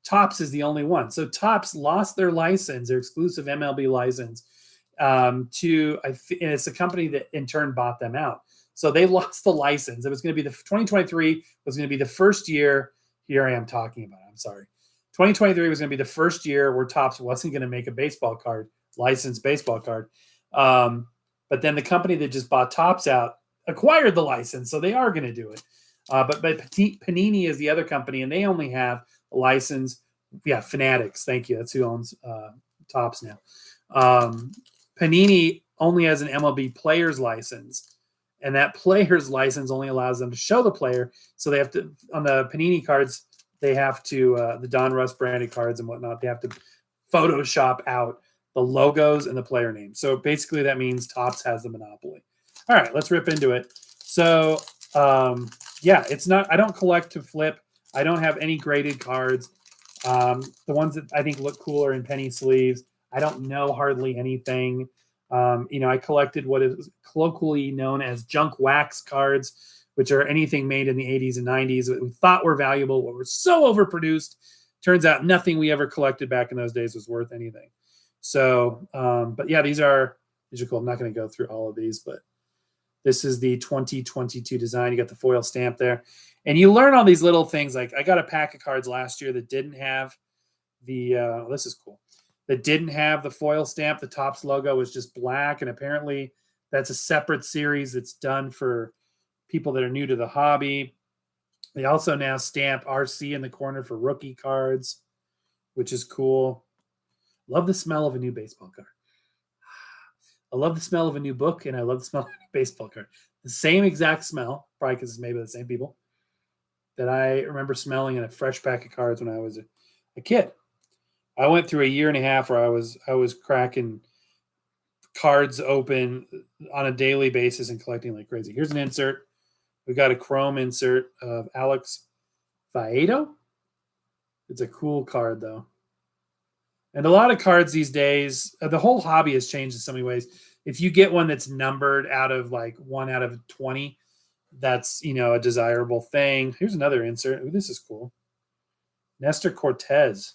Topps is the only one. So Topps lost their license, their exclusive MLB license, and it's a company that in turn bought them out. So they lost the license. It was going to be 2023 was going to be the first year. Here I am talking about it. I'm sorry. 2023 was going to be the first year where Topps wasn't going to make a baseball card, licensed baseball card. But then the company that just bought Topps out acquired the license, so they are going to do it. But Panini is the other company, and they only have a license. Yeah, Fanatics. Thank you. That's who owns Topps now. Panini only has an MLB player's license, and that player's license only allows them to show the player. So they have to, on the Panini cards, they have to, the Don Russ branded cards and whatnot, they have to Photoshop out the logos and the player names. So basically that means Topps has the monopoly. All right, let's rip into it. So, yeah, it's not, I don't collect to flip. I don't have any graded cards. The ones that I think look cool are in penny sleeves. I don't know hardly anything. I collected what is colloquially known as junk wax cards, which are anything made in the 80s and 90s that we thought were valuable, but were so overproduced. Turns out nothing we ever collected back in those days was worth anything. So, but yeah, these are cool. I'm not going to go through all of these, but this is the 2022 design. You got the foil stamp there. And you learn all these little things. Like I got a pack of cards last year that didn't have the, this is cool, that didn't have the foil stamp. The Topps logo was just black. And apparently that's a separate series that's done for people that are new to the hobby. They also now stamp RC in the corner for rookie cards, which is cool. Love the smell of a new baseball card. I love the smell of a new book, and I love the smell of a new baseball card. The same exact smell, probably because it's made by the same people, that I remember smelling in a fresh pack of cards when I was a kid. I went through a year and a half where I was cracking cards open on a daily basis and collecting like crazy. Here's an insert. We got a chrome insert of Alex Faedo. It's a cool card, though. And a lot of cards these days, the whole hobby has changed in so many ways. If you get one that's numbered out of like 1 out of 20, that's, a desirable thing. Here's another insert. Ooh, this is cool. Nestor Cortez,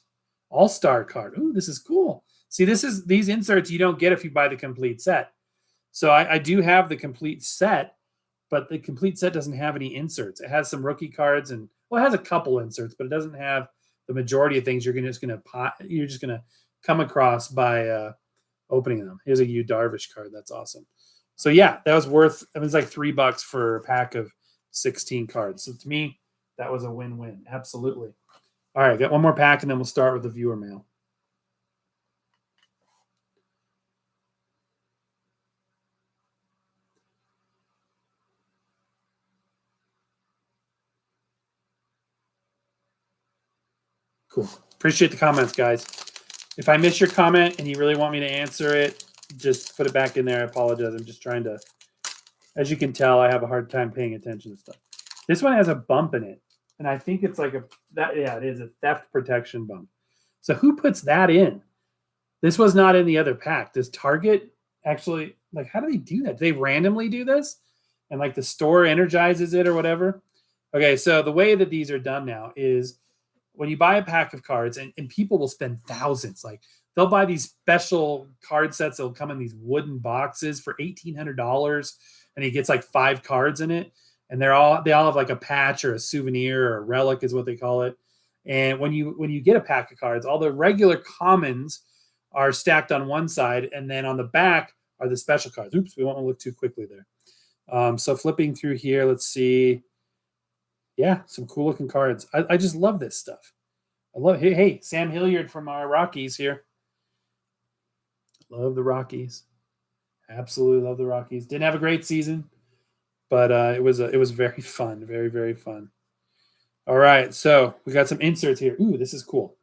all-star card. Ooh, this is cool. See, these inserts you don't get if you buy the complete set. So I do have the complete set, but the complete set doesn't have any inserts. It has some rookie cards and, well, it has a couple inserts, but it doesn't have the majority of things you're just gonna come across by opening them. Here's a Yu Darvish card. That's awesome. So yeah, that was worth. I mean, it's like $3 for a pack of 16 cards. So to me, that was a win-win. Absolutely. All right, got one more pack, and then we'll start with the viewer mail. Cool. Appreciate the comments, guys. If I miss your comment and you really want me to answer it, just put it back in there. I apologize. I'm just trying to, as you can tell, I have a hard time paying attention to stuff. This one has a bump in it, and I think it's like it is a theft protection bump. So who puts that in? This was not in the other pack. Does Target actually, like, how do they do that? Do they randomly do this? And like the store energizes it or whatever? Okay, so the way that these are done now is when you buy a pack of cards, and people will spend thousands, like they'll buy these special card sets that'll come in these wooden boxes for $1,800, and he gets like 5 cards in it, and they all have like a patch or a souvenir or a relic is what they call it. And when you get a pack of cards, all the regular commons are stacked on one side, and then on the back are the special cards. Oops, we won't look too quickly there. So flipping through here, let's see. Yeah, some cool looking cards. I just love this stuff. I love it. Hey, Sam Hilliard from our Rockies here. Love the Rockies. Absolutely love the Rockies. Didn't have a great season, but it was very fun. Very, very fun. All right, so we got some inserts here. Ooh, this is cool.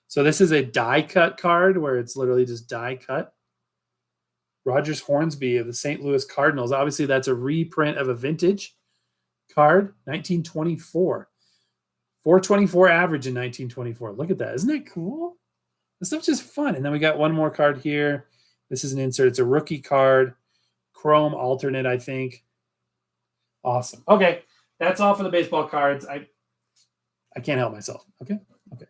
So this is a die cut card where it's literally just die cut. Rogers Hornsby of the St. Louis Cardinals. Obviously, that's a reprint of a vintage card, 1924. 424 average in 1924. Look at that. Isn't that cool? This stuff's just fun. And then we got one more card here. This is an insert. It's a rookie card. Chrome alternate, I think. Awesome. Okay. That's all for the baseball cards. I can't help myself. Okay. Okay.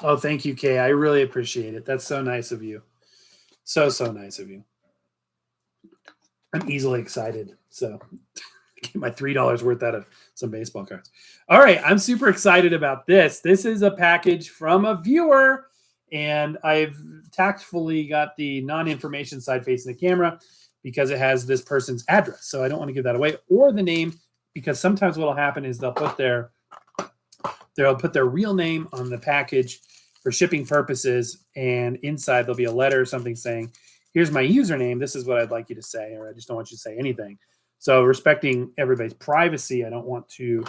Oh, thank you, Kay. I really appreciate it. That's so nice of you. So nice of you. I'm easily excited. So get my $3 worth out of some baseball cards. All right. I'm super excited about this. This is a package from a viewer, and I've tactfully got the non-information side facing the camera because it has this person's address. So I don't want to give that away, or the name, because sometimes what will happen is they'll put their real name on the package for shipping purposes, and inside there'll be a letter or something saying, here's my username, this is what I'd like you to say, or I just don't want you to say anything. So respecting everybody's privacy, I don't want to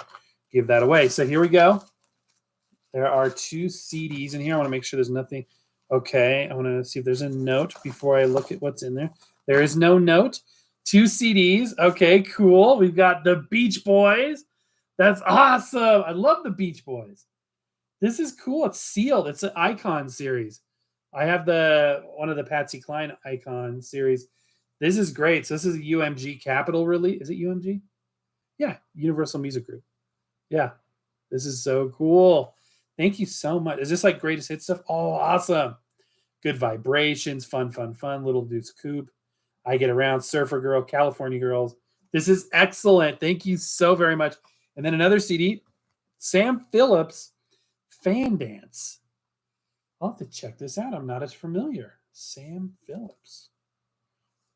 give that away. So here we go. There are 2 CDs in here. I want to make sure there's nothing. Okay, I want to see if there's a note before I look at what's in there. There is no note. 2 CDs. Okay, cool. We've got the Beach Boys. That's awesome. I love the Beach Boys. This is cool. It's sealed. It's an Icon series. I have one of the Patsy Cline Icon series. This is great. So this is a UMG Capital release. Is it UMG? Yeah, Universal Music Group. Yeah, this is so cool. Thank you so much. Is this like greatest hit stuff? Oh, awesome. Good vibrations. Fun. Little Deuce Coupe. I Get Around. Surfer Girl. California Girls. This is excellent. Thank you so very much. And then another CD, Sam Phillips, Fan Dance. I'll have to check this out. I'm not as familiar. Sam Phillips.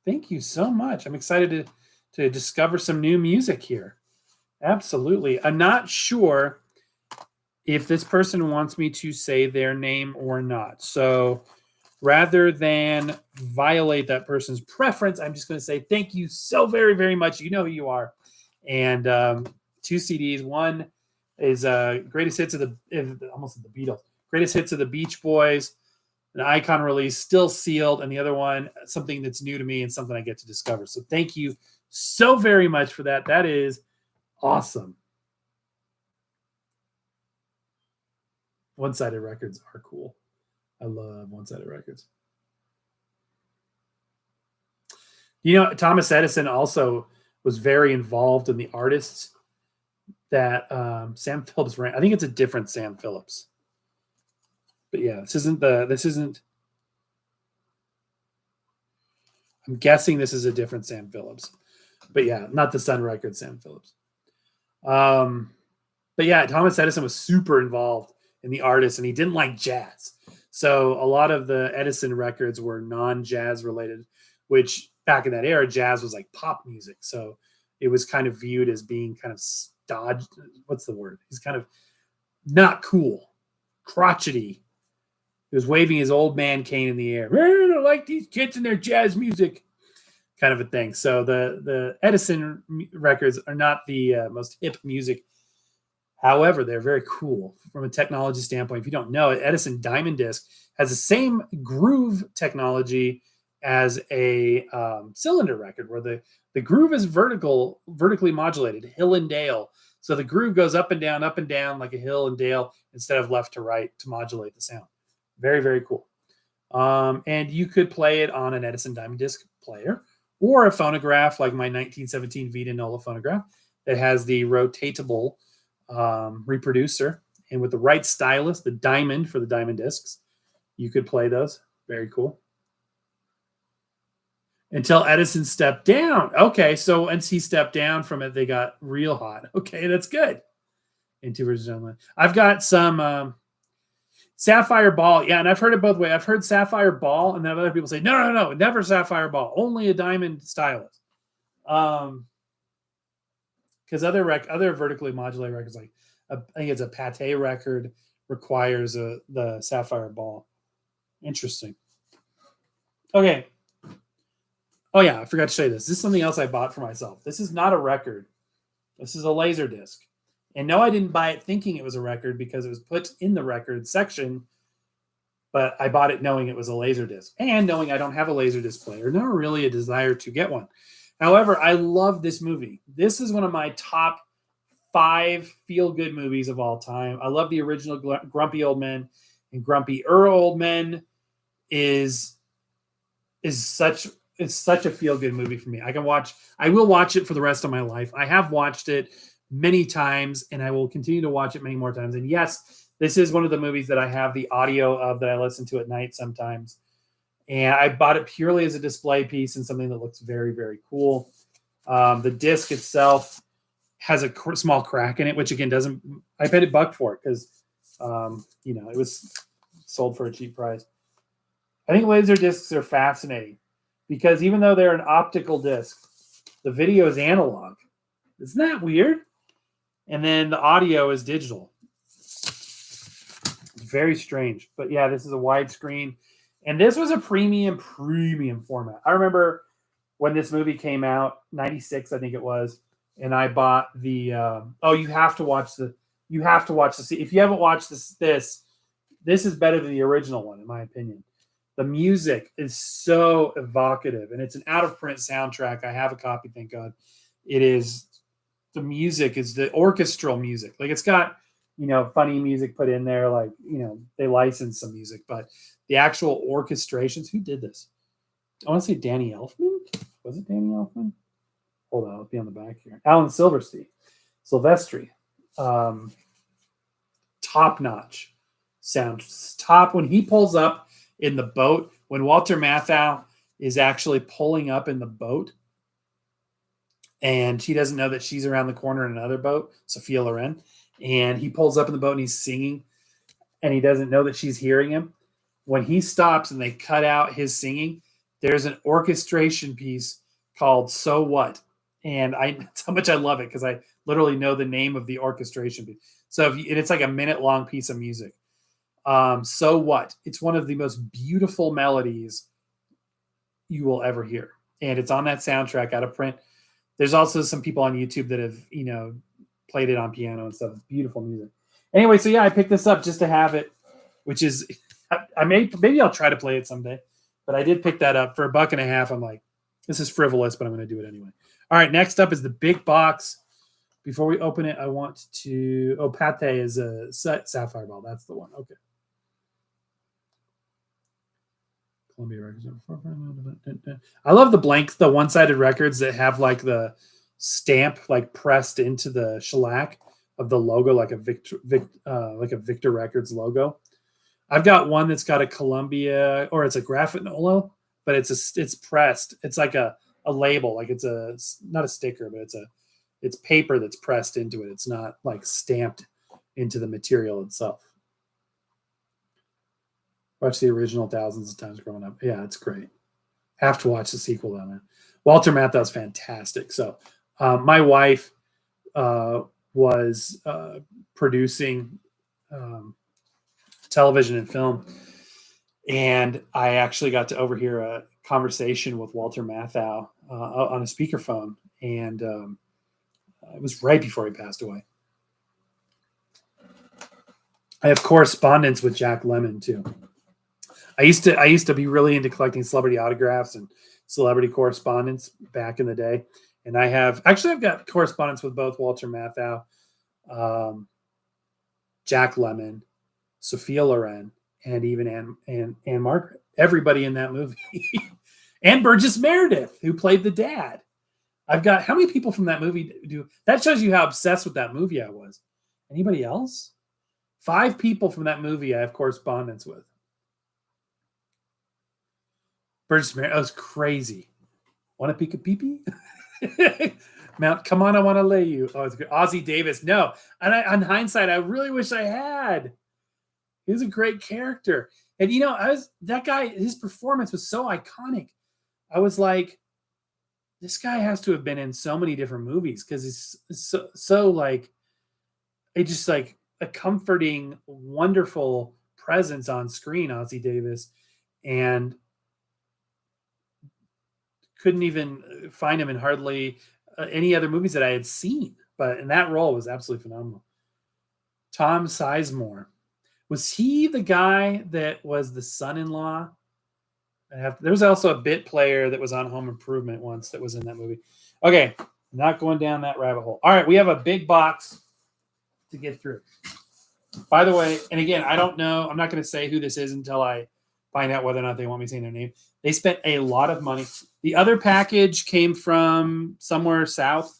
Thank you so much. I'm excited to discover some new music here. Absolutely. I'm not sure if this person wants me to say their name or not. So rather than violate that person's preference, I'm just going to say thank you so very, very much. You know who you are. And 2 CDs. One is greatest hits of the Beatles. Greatest hits of the Beach Boys. an icon release, still sealed, and the other one, something that's new to me and something I get to discover. So thank you so very much for that. That is awesome. One-sided records are cool. I love one-sided records. You know, Thomas Edison also was very involved in the artists that Sam Phillips ran. I think it's a different Sam Phillips. But yeah, this isn't. I'm guessing this is a different Sam Phillips. But yeah, not the Sun Records Sam Phillips. But yeah, Thomas Edison was super involved in the artists, and he didn't like jazz. So a lot of the Edison records were non-jazz related, which back in that era, jazz was like pop music. So it was kind of viewed as being kind of stodged. What's the word? He's kind of not cool, crotchety. He was waving his old man cane in the air. I don't like these kids and their jazz music, kind of a thing. So the Edison records are not the most hip music. However, they're very cool from a technology standpoint. If you don't know it, Edison Diamond Disc has the same groove technology as a cylinder record, where the groove is vertically modulated, hill and dale. So the groove goes up and down like a hill and dale instead of left to right to modulate the sound. Very, very cool. And you could play it on an Edison Diamond Disc player or a phonograph like my 1917 Vita Nola phonograph that has the rotatable reproducer. And with the right stylus, the diamond for the diamond discs, you could play those. Very cool. Until Edison stepped down. Okay, so once he stepped down from it, they got real hot. Okay, that's good. And Two Virgins Gentlemen. I've got some Sapphire Ball. Yeah, and I've heard it both ways. I've heard Sapphire Ball, and then other people say, no, never Sapphire Ball. Only a diamond stylus. Because other vertically modulated records, like I think it's a Pate record, requires the Sapphire Ball. Interesting. Okay. Oh yeah, I forgot to show you this. This is something else I bought for myself. This is not a record. This is a laser disc. And no, I didn't buy it thinking it was a record because it was put in the record section, but I bought it knowing it was a laser disc and knowing I don't have a laser disc player, never really a desire to get one. However, I love this movie. This is one of my top 5 feel-good movies of all time. I love the original Grumpy Old Men, and Grumpy Old Men is such a feel-good movie for me. I will watch it for the rest of my life. I have watched it many times, and I will continue to watch it many more times. And yes, this is one of the movies that I have the audio of that I listen to at night sometimes. And I bought it purely as a display piece and something that looks very, very cool. The disc itself has a small crack in it, which again I paid $1 for it because, it was sold for a cheap price. I think laser discs are fascinating because even though they're an optical disc, the video is analog. Isn't that weird? And then the audio is digital. Very strange. But yeah, this is a widescreen. And this was a premium format. I remember when this movie came out, 96, I think it was. And I bought the, you have to watch if you haven't watched this is better than the original one, in my opinion. The music is so evocative, and it's an out-of-print soundtrack. I have a copy, thank God. The music is the orchestral music. Like, it's got, funny music put in there, like, they license some music, but the actual orchestrations, who did this? I want to say Danny Elfman. Was it Danny Elfman? Hold on, it'll be on the back here. Alan Silvestri. Top-notch sound. When he pulls up in the boat, when Walter Matthau is actually pulling up in the boat, and he doesn't know that she's around the corner in another boat, Sophia Loren, and he pulls up in the boat and he's singing, and he doesn't know that she's hearing him. When he stops and they cut out his singing, there's an orchestration piece called So What? And that's how much I love it, because I literally know the name of the orchestration piece. So and it's like a minute-long piece of music. So What? It's one of the most beautiful melodies you will ever hear. And it's on that soundtrack out of print. There's also some people on YouTube that have, played it on piano and stuff. It's beautiful music. Anyway, so yeah, I picked this up just to have it, which is Maybe I'll try to play it someday, but I did pick that up for $1.50. I'm like, this is frivolous, but I'm going to do it anyway. All right, next up is the big box. Before we open it, I want to. Oh, Pate is a sapphire ball. That's the one. Okay. Columbia Records. I love the one-sided records that have like the stamp like pressed into the shellac of the logo, like a Victor Records logo. I've got one that's got a Columbia, or it's a Graphenola, but it's pressed. It's like a label, like it's not a sticker, but it's paper that's pressed into it. It's not like stamped into the material itself. Watch the original thousands of times growing up. Yeah, it's great. Have to watch the sequel though, man. Walter Matthau's fantastic. So my wife was producing television and film, and I actually got to overhear a conversation with Walter Matthau on a speakerphone, and it was right before he passed away. I have correspondence with Jack Lemmon too. I used to be really into collecting celebrity autographs and celebrity correspondence back in the day, and I've got correspondence with both Walter Matthau, Jack Lemmon, Sophia Loren, and even Anne Margaret. Everybody in that movie, and Burgess Meredith, who played the dad. I've got how many people from that movie do that? Shows you how obsessed with that movie I was. Anybody else? 5 people from that movie I have correspondence with. Burgess Meredith, that was crazy. Want to peek a pee-pee? Mount, come on, I want to lay you. Oh, it's good. Ozzie Davis. No. And on hindsight, I really wish I had. He was a great character. And, that guy, his performance was so iconic. I was like, this guy has to have been in so many different movies because he's so like, it's just like a comforting, wonderful presence on screen, Ozzie Davis. And couldn't even find him in hardly any other movies that I had seen. But in that role was absolutely phenomenal. Tom Sizemore. Was he the guy that was the son-in-law? There was also a bit player that was on Home Improvement once that was in that movie. Okay, not going down that rabbit hole. All right, we have a big box to get through. By the way, and again, I don't know. I'm not going to say who this is until I find out whether or not they want me saying their name. They spent a lot of money. The other package came from somewhere south.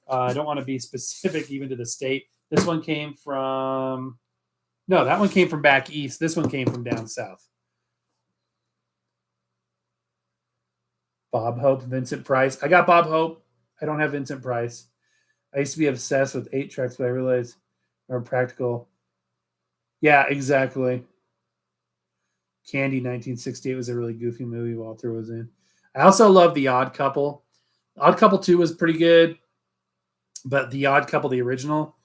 I don't want to be specific even to the state. This one came from... No, that one came from back east. This one came from down south. Bob Hope, Vincent Price. I got Bob Hope. I don't have Vincent Price. I used to be obsessed with 8 tracks, but I realized they're practical. Yeah, exactly. Candy, 1968 was a really goofy movie Walter was in. I also love The Odd Couple. Odd Couple 2 was pretty good, but The Odd Couple, the original,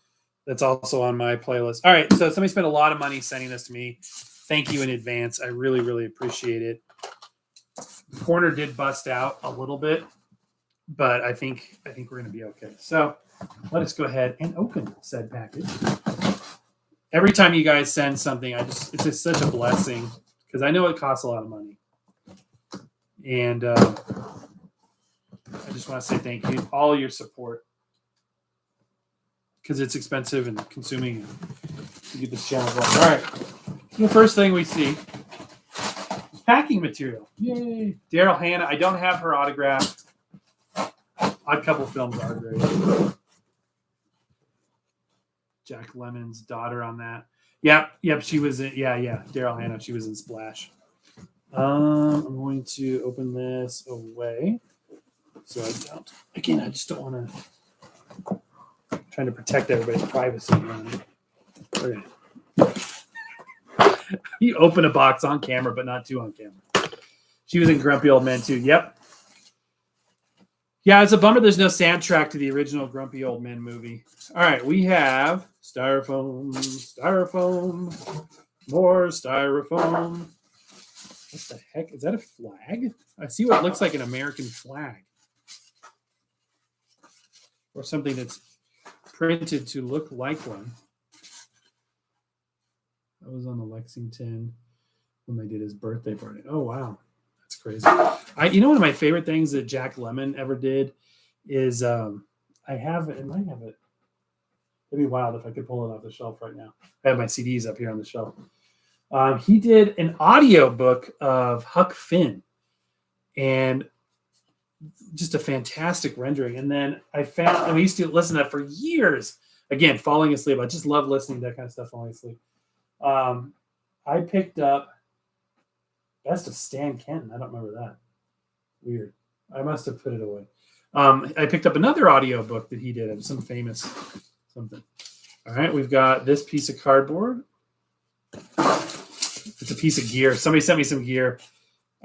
that's also on my playlist. All right, so somebody spent a lot of money sending this to me. Thank you in advance. I really, really appreciate it. The corner did bust out a little bit, but I think we're going to be okay. So let us go ahead and open said package. Every time you guys send something, it's just such a blessing because I know it costs a lot of money. And I just want to say thank you, all your support, because it's expensive and consuming to get this channel going. All right. The first thing we see is packing material. Yay. Daryl Hannah. I don't have her autograph. Odd Couple films are great. Jack Lemmon's daughter on that. Yep. She was in, Daryl Hannah. She was in Splash. I'm going to open this away so I don't. Again, I just don't want to. Trying to protect everybody's privacy. Okay. You open a box on camera, but not too on camera. She was in Grumpy Old Men too. Yep. Yeah, it's a bummer there's no soundtrack to the original Grumpy Old Men movie. All right, we have styrofoam, more styrofoam. What the heck? Is that a flag? I see what looks like an American flag. Or something that's printed to look like one. That was on the Lexington. when they did his birthday party. Oh, wow. That's crazy. One of my favorite things that Jack Lemmon ever did is I have it. I might have it. It'd be wild if I could pull it off the shelf right now. I have my CDs up here on the shelf. He did an audio book of Huck Finn, and just a fantastic rendering. And then we used to listen to that for years. Again, falling asleep. I just love listening to that kind of stuff, falling asleep. I picked up Best of Stan Kenton. I don't remember that. Weird. I must have put it away. I picked up another audio book that he did of some famous something. All right, we've got this piece of cardboard. It's a piece of gear. Somebody sent me some gear.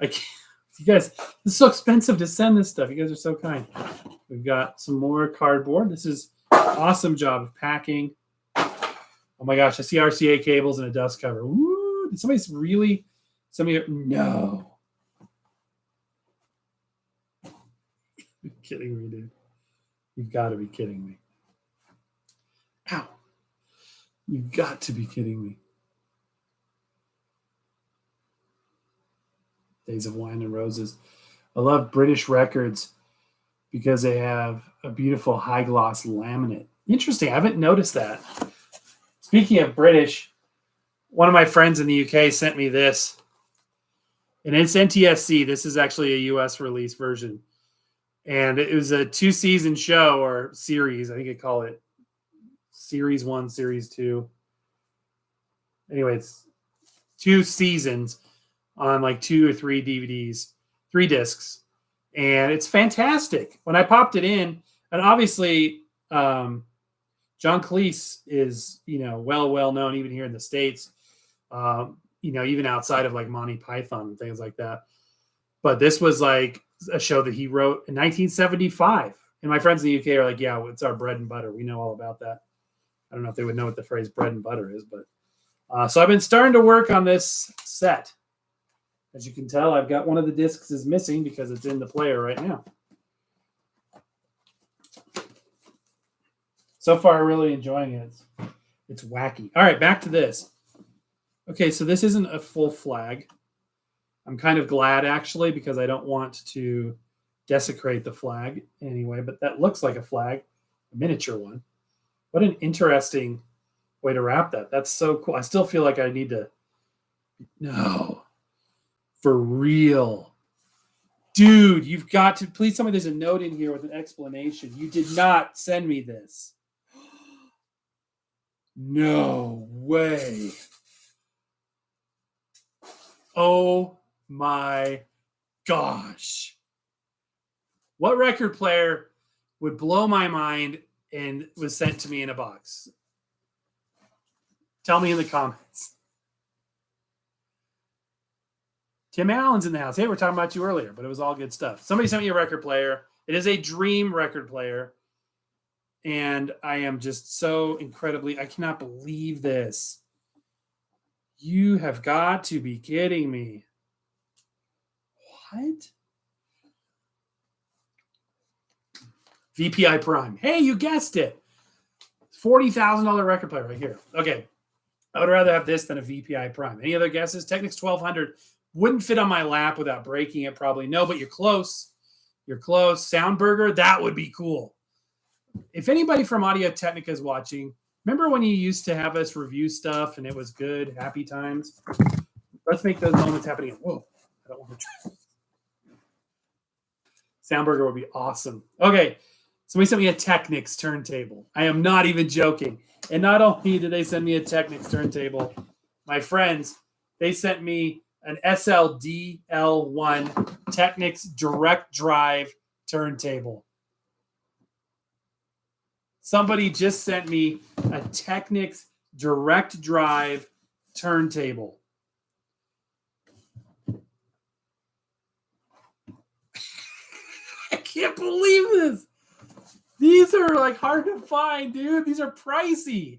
You guys, it's so expensive to send this stuff. You guys are so kind. We've got some more cardboard. This is an awesome job of packing. Oh my gosh, I see RCA cables and a dust cover. Woo! Did somebody really? No. You're kidding me, dude. You've got to be kidding me. Ow. You've got to be kidding me. Days of Wine and Roses. I love British records because they have a beautiful high gloss laminate. Interesting. I haven't noticed that. Speaking of British, one of my friends in the UK sent me this. And it's NTSC. This is actually a US release version. And it was a 2-season show or series. I think they call it Series 1, Series 2. Anyway, it's 2 seasons on like 2 or 3 DVDs, 3 discs. And it's fantastic. When I popped it in, and obviously John Cleese is, well known even here in the States, even outside of like Monty Python and things like that. But this was like a show that he wrote in 1975. And my friends in the UK are like, yeah, it's our bread and butter. We know all about that. I don't know if they would know what the phrase bread and butter is, but so I've been starting to work on this set. As you can tell, I've got one of the discs is missing because it's in the player right now. So far, I'm really enjoying it. It's wacky. All right, back to this. Okay, so this isn't a full flag. I'm kind of glad, actually, because I don't want to desecrate the flag anyway, but that looks like a flag, a miniature one. What an interesting way to wrap that. That's so cool. I still feel like I need to... No. For real. Dude, you've got to... Please tell me there's a note in here with an explanation. You did not send me this. No way. Oh my gosh. What record player would blow my mind and was sent to me in a box? Tell me in the comments. Tim Allen's in the house. Hey, we're talking about you earlier, but it was all good stuff. Somebody sent me a record player. It is a dream record player. And I am just so incredibly, I cannot believe this. You have got to be kidding me. What? VPI Prime. Hey, you guessed it. $40,000 record player right here. Okay. I would rather have this than a VPI Prime. Any other guesses? Technics 1200 wouldn't fit on my lap without breaking it, probably. No, but you're close. You're close. Soundburger, that would be cool. If anybody from Audio Technica is watching, remember when you used to have us review stuff and it was good, happy times? Let's make those moments happen again. Whoa, I don't want to try. Soundburger would be awesome. Okay, somebody sent me a Technics turntable. I am not even joking. And not only did they send me a Technics turntable, my friends, they sent me an SLDL1 Technics direct drive turntable. Somebody just sent me a Technics direct drive turntable. I can't believe this. These are like hard to find, dude. These are pricey.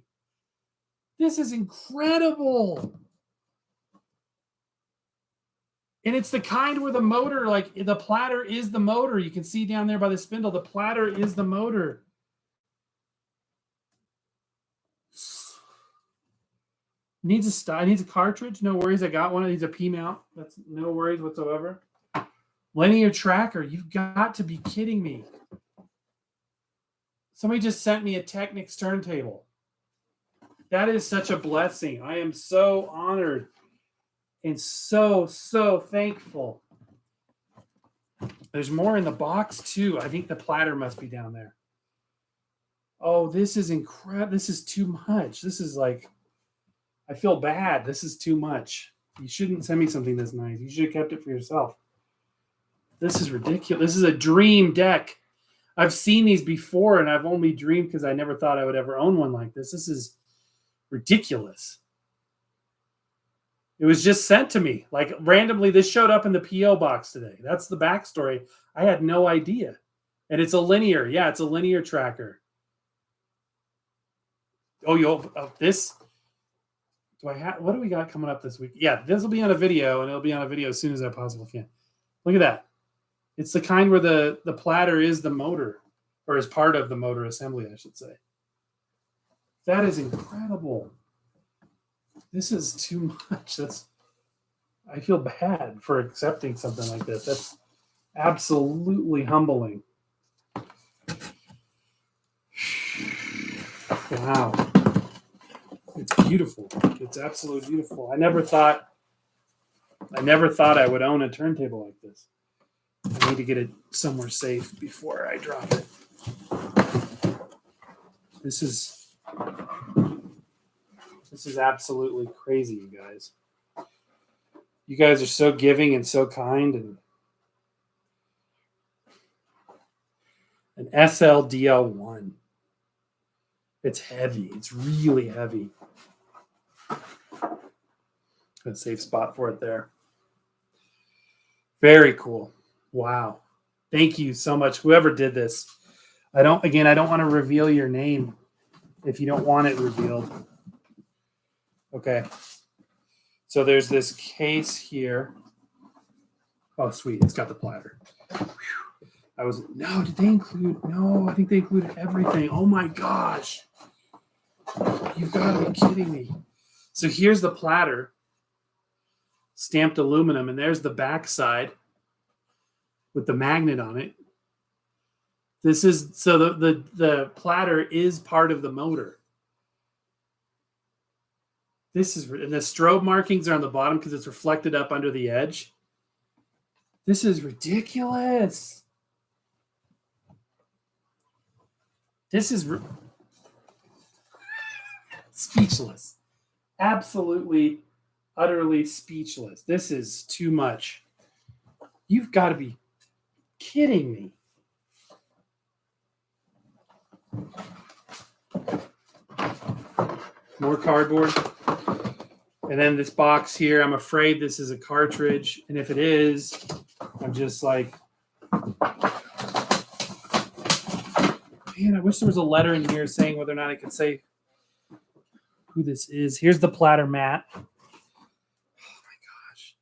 This is incredible. And it's the kind where the motor, like the platter is the motor. You can see down there by the spindle, the platter is the motor. Needs a cartridge. No worries. I got one. It needs a P mount. That's no worries whatsoever. Linear tracker. You've got to be kidding me. Somebody just sent me a Technics turntable. That is such a blessing. I am so honored and so thankful. There's more in the box too. I think the platter must be down there. Oh, this is incredible. This is too much. This is like, I feel bad. This is too much. You shouldn't send me something this nice. You should have kept it for yourself. This is ridiculous. This is a dream deck. I've seen these before, and I've only dreamed because I never thought I would ever own one like this. This is ridiculous. It was just sent to me. Like randomly, this showed up in the PO box today. That's the backstory. I had no idea. And it's a linear. Yeah, it's a linear tracker. Oh, this. Do I have, what do we got coming up this week? Yeah, this will be on a video, and it'll be on a video as soon as I possibly can. Look at that. It's the kind where the platter is the motor, or is part of the motor assembly, I should say. That is incredible. This is too much. I feel bad for accepting something like this. That's absolutely humbling. Wow. It's beautiful. It's absolutely beautiful. I never thought I would own a turntable like this. I need to get it somewhere safe before I drop it. This is absolutely crazy, you guys. You guys are so giving and so kind. And an SLDL1. It's heavy. It's really heavy. A safe spot for it there. Very cool. Wow. Thank you so much. Whoever did this. I don't want to reveal your name if you don't want it revealed. Okay. So there's this case here. Oh, sweet. It's got the platter. Did they include? No, I think they included everything. Oh my gosh. You've got to be kidding me. So here's the platter. Stamped aluminum, and there's the backside with the magnet on it. This is so the platter is part of the motor. This is, and the strobe markings are on the bottom because it's reflected up under the edge. This is ridiculous. This is speechless. Absolutely, utterly speechless. This is too much. You've got to be kidding me. More cardboard. And then this box here, I'm afraid this is a cartridge. And if it is, I'm just like, man, I wish there was a letter in here saying whether or not I could say who this is. Here's the platter mat. Oh my gosh.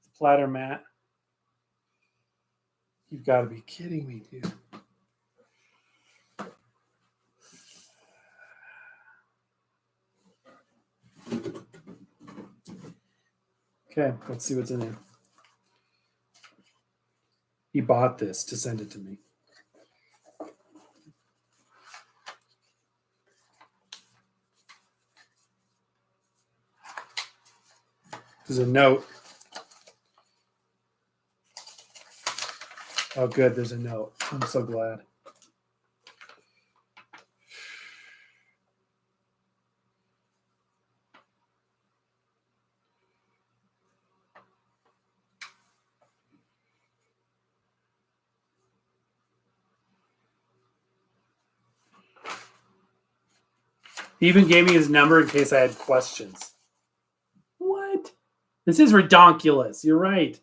The platter mat. You've got to be kidding me, dude. Okay, let's see what's in there. He bought this to send it to me. There's a note. Oh, good. There's a note. I'm so glad. He even gave me his number in case I had questions. What? This is redonkulous. You're right.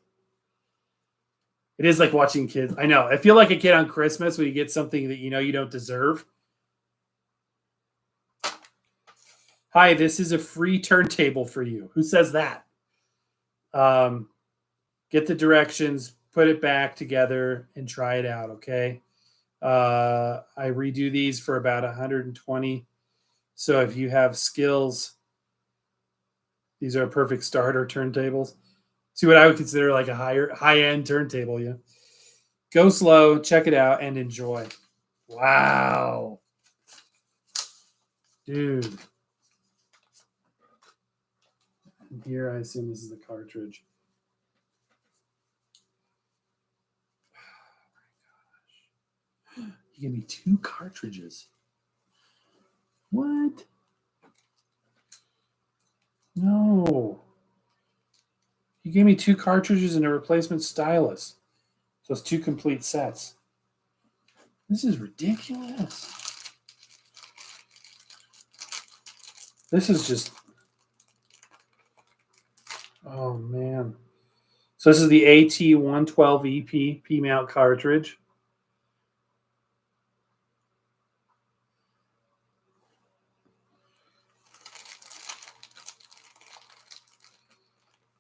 It is like watching kids. I know. I feel like a kid on Christmas when you get something that you know you don't deserve. Hi, this is a free turntable for you. Who says that? Get the directions, put it back together, and try it out, okay? I redo these for about 120. So if you have skills These are perfect starter turntables. See what I would consider like a high-end turntable, yeah. Go slow, check it out, and enjoy. Wow. Dude. And here I assume this is the cartridge. Oh my gosh. You gave me 2 cartridges. What? No. You gave me 2 cartridges and a replacement stylus. So it's 2 complete sets. This is ridiculous. This is just... Oh, man. So this is the AT112EP P-mount cartridge.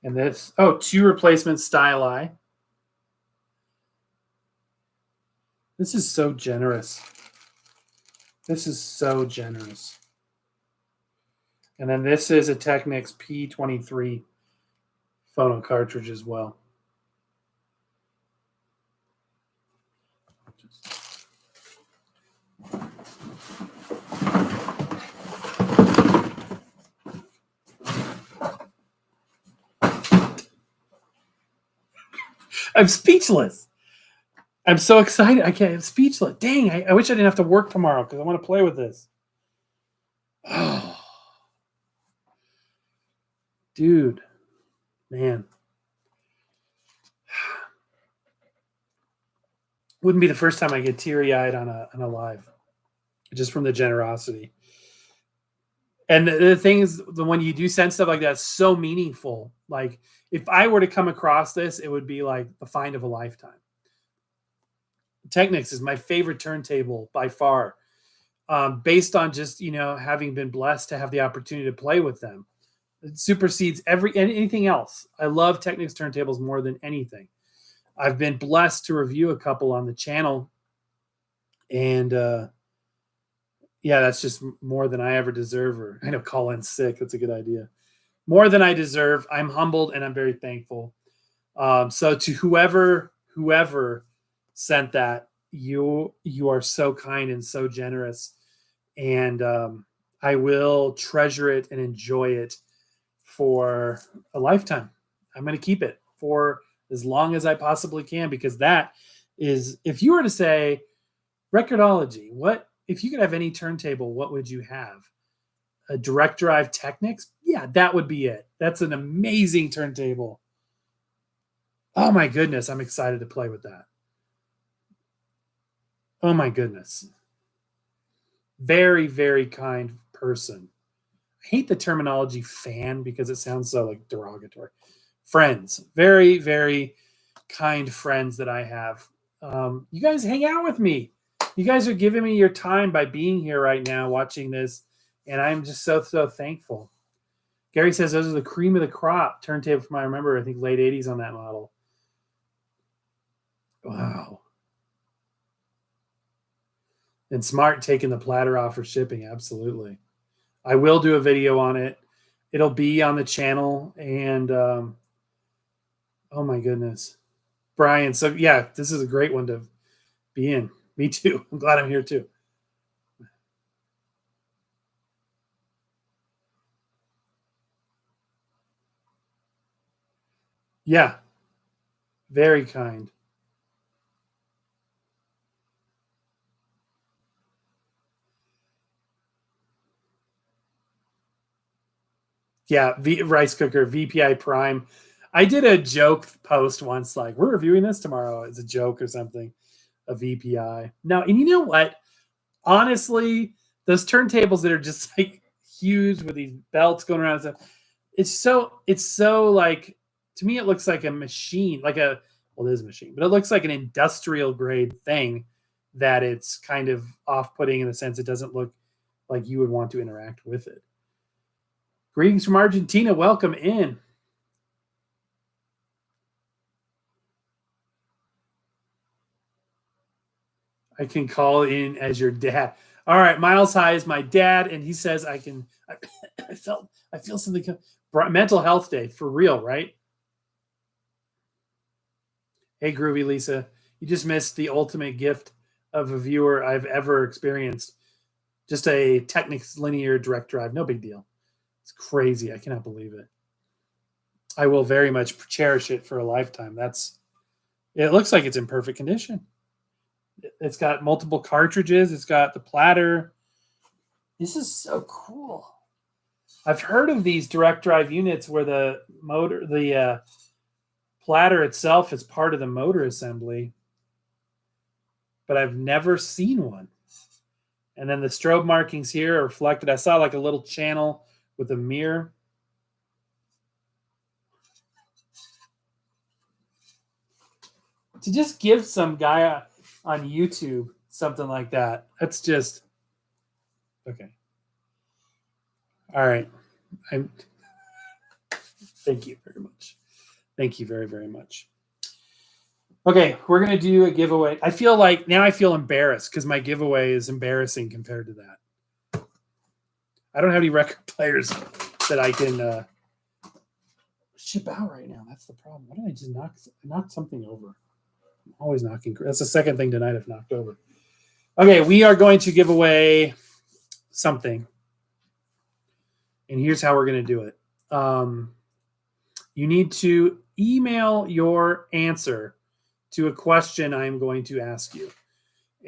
And this, 2 replacement styli. This is so generous. This is so generous. And then this is a Technics P23 phono cartridge as well. I'm speechless. I'm so excited. I'm speechless. Dang, I wish I didn't have to work tomorrow because I want to play with this. Oh, dude, man. Wouldn't be the first time I get teary-eyed on a live, just from the generosity. And the thing is, when you do send stuff like that, it's so meaningful. Like, if I were to come across this, it would be like the find of a lifetime. Technics is my favorite turntable by far, based on just, having been blessed to have the opportunity to play with them. It supersedes anything else. I love Technics turntables more than anything. I've been blessed to review a couple on the channel, and yeah, that's just more than I ever deserve. Or I know Colin's sick. That's a good idea. More than I deserve. I'm humbled and I'm very thankful. So to whoever sent that, you are so kind and so generous, and I will treasure it and enjoy it for a lifetime. I'm going to keep it for as long as I possibly can, because that is, if you were to say, Record-ology, what if you could have any turntable, what would you have? A direct drive Technics? Yeah, that would be it. That's an amazing turntable. Oh my goodness, I'm excited to play with that. Oh my goodness. Very, very kind person. I hate the terminology fan because it sounds so like derogatory. Friends, very, very kind friends that I have. You guys hang out with me. You guys are giving me your time by being here right now watching this, and I'm just so thankful. Gary says those are the cream of the crop turntable from, I remember, I think late 80s on that model. Wow. And smart taking the platter off for shipping. Absolutely. I will do a video on it. It'll be on the channel. And oh my goodness. Brian. So yeah, this is a great one to be in. Me too. I'm glad I'm here too. Yeah. Very kind. Yeah. Rice cooker, VPI Prime. I did a joke post once, like, we're reviewing this tomorrow as a joke or something, a VPI. No, and you know what? Honestly, those turntables that are just like huge with these belts going around and stuff, it's so like, to me, it looks like a machine, like well, it is a machine, but it looks like an industrial grade thing, that it's kind of off-putting in the sense it doesn't look like you would want to interact with it. Greetings from Argentina. Welcome in. I can call in as your dad. All right, Miles High is my dad, and he says I feel something. Mental Health Day for real, right? Hey, Groovy Lisa, you just missed the ultimate gift of a viewer I've ever experienced. Just a Technics linear direct drive, no big deal. It's crazy. I cannot believe it. I will very much cherish it for a lifetime. It looks like it's in perfect condition. It's got multiple cartridges. It's got the platter. This is so cool. I've heard of these direct drive units where the platter itself is part of the motor assembly, but I've never seen one. And then the strobe markings here are reflected. I saw like a little channel with a mirror. To just give some guy on YouTube something like that, that's just okay. All right. Thank you very much. Thank you very, very much. Okay, we're going to do a giveaway. I feel embarrassed because my giveaway is embarrassing compared to that. I don't have any record players that I can ship out right now. That's the problem. Why did I just knock something over? I'm always knocking. That's the second thing tonight I've knocked over. Okay, we are going to give away something. And here's how we're going to do it. You need to email your answer to a question I'm going to ask you.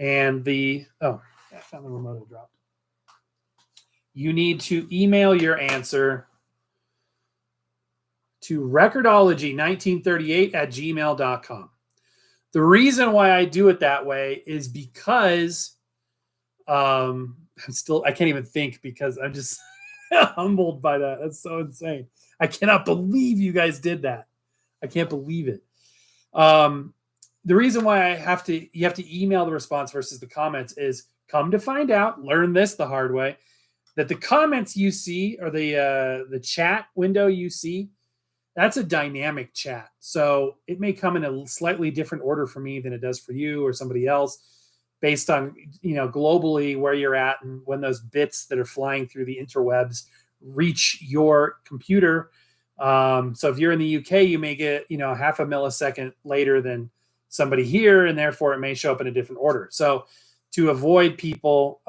And I found the remote I dropped. You need to email your answer to Record-ology1938@gmail.com. The reason why I do it that way is because I can't even think because I'm just humbled by that. That's so insane. I cannot believe you guys did that. I can't believe it. The reason why you have to email the response versus the comments is, come to find out, learn this the hard way, that the comments you see or the chat window you see, that's a dynamic chat. So it may come in a slightly different order for me than it does for you or somebody else based on, globally where you're at and when those bits that are flying through the interwebs reach your computer. So if you're in the UK, you may get, half a millisecond later than somebody here, and therefore it may show up in a different order. So to avoid people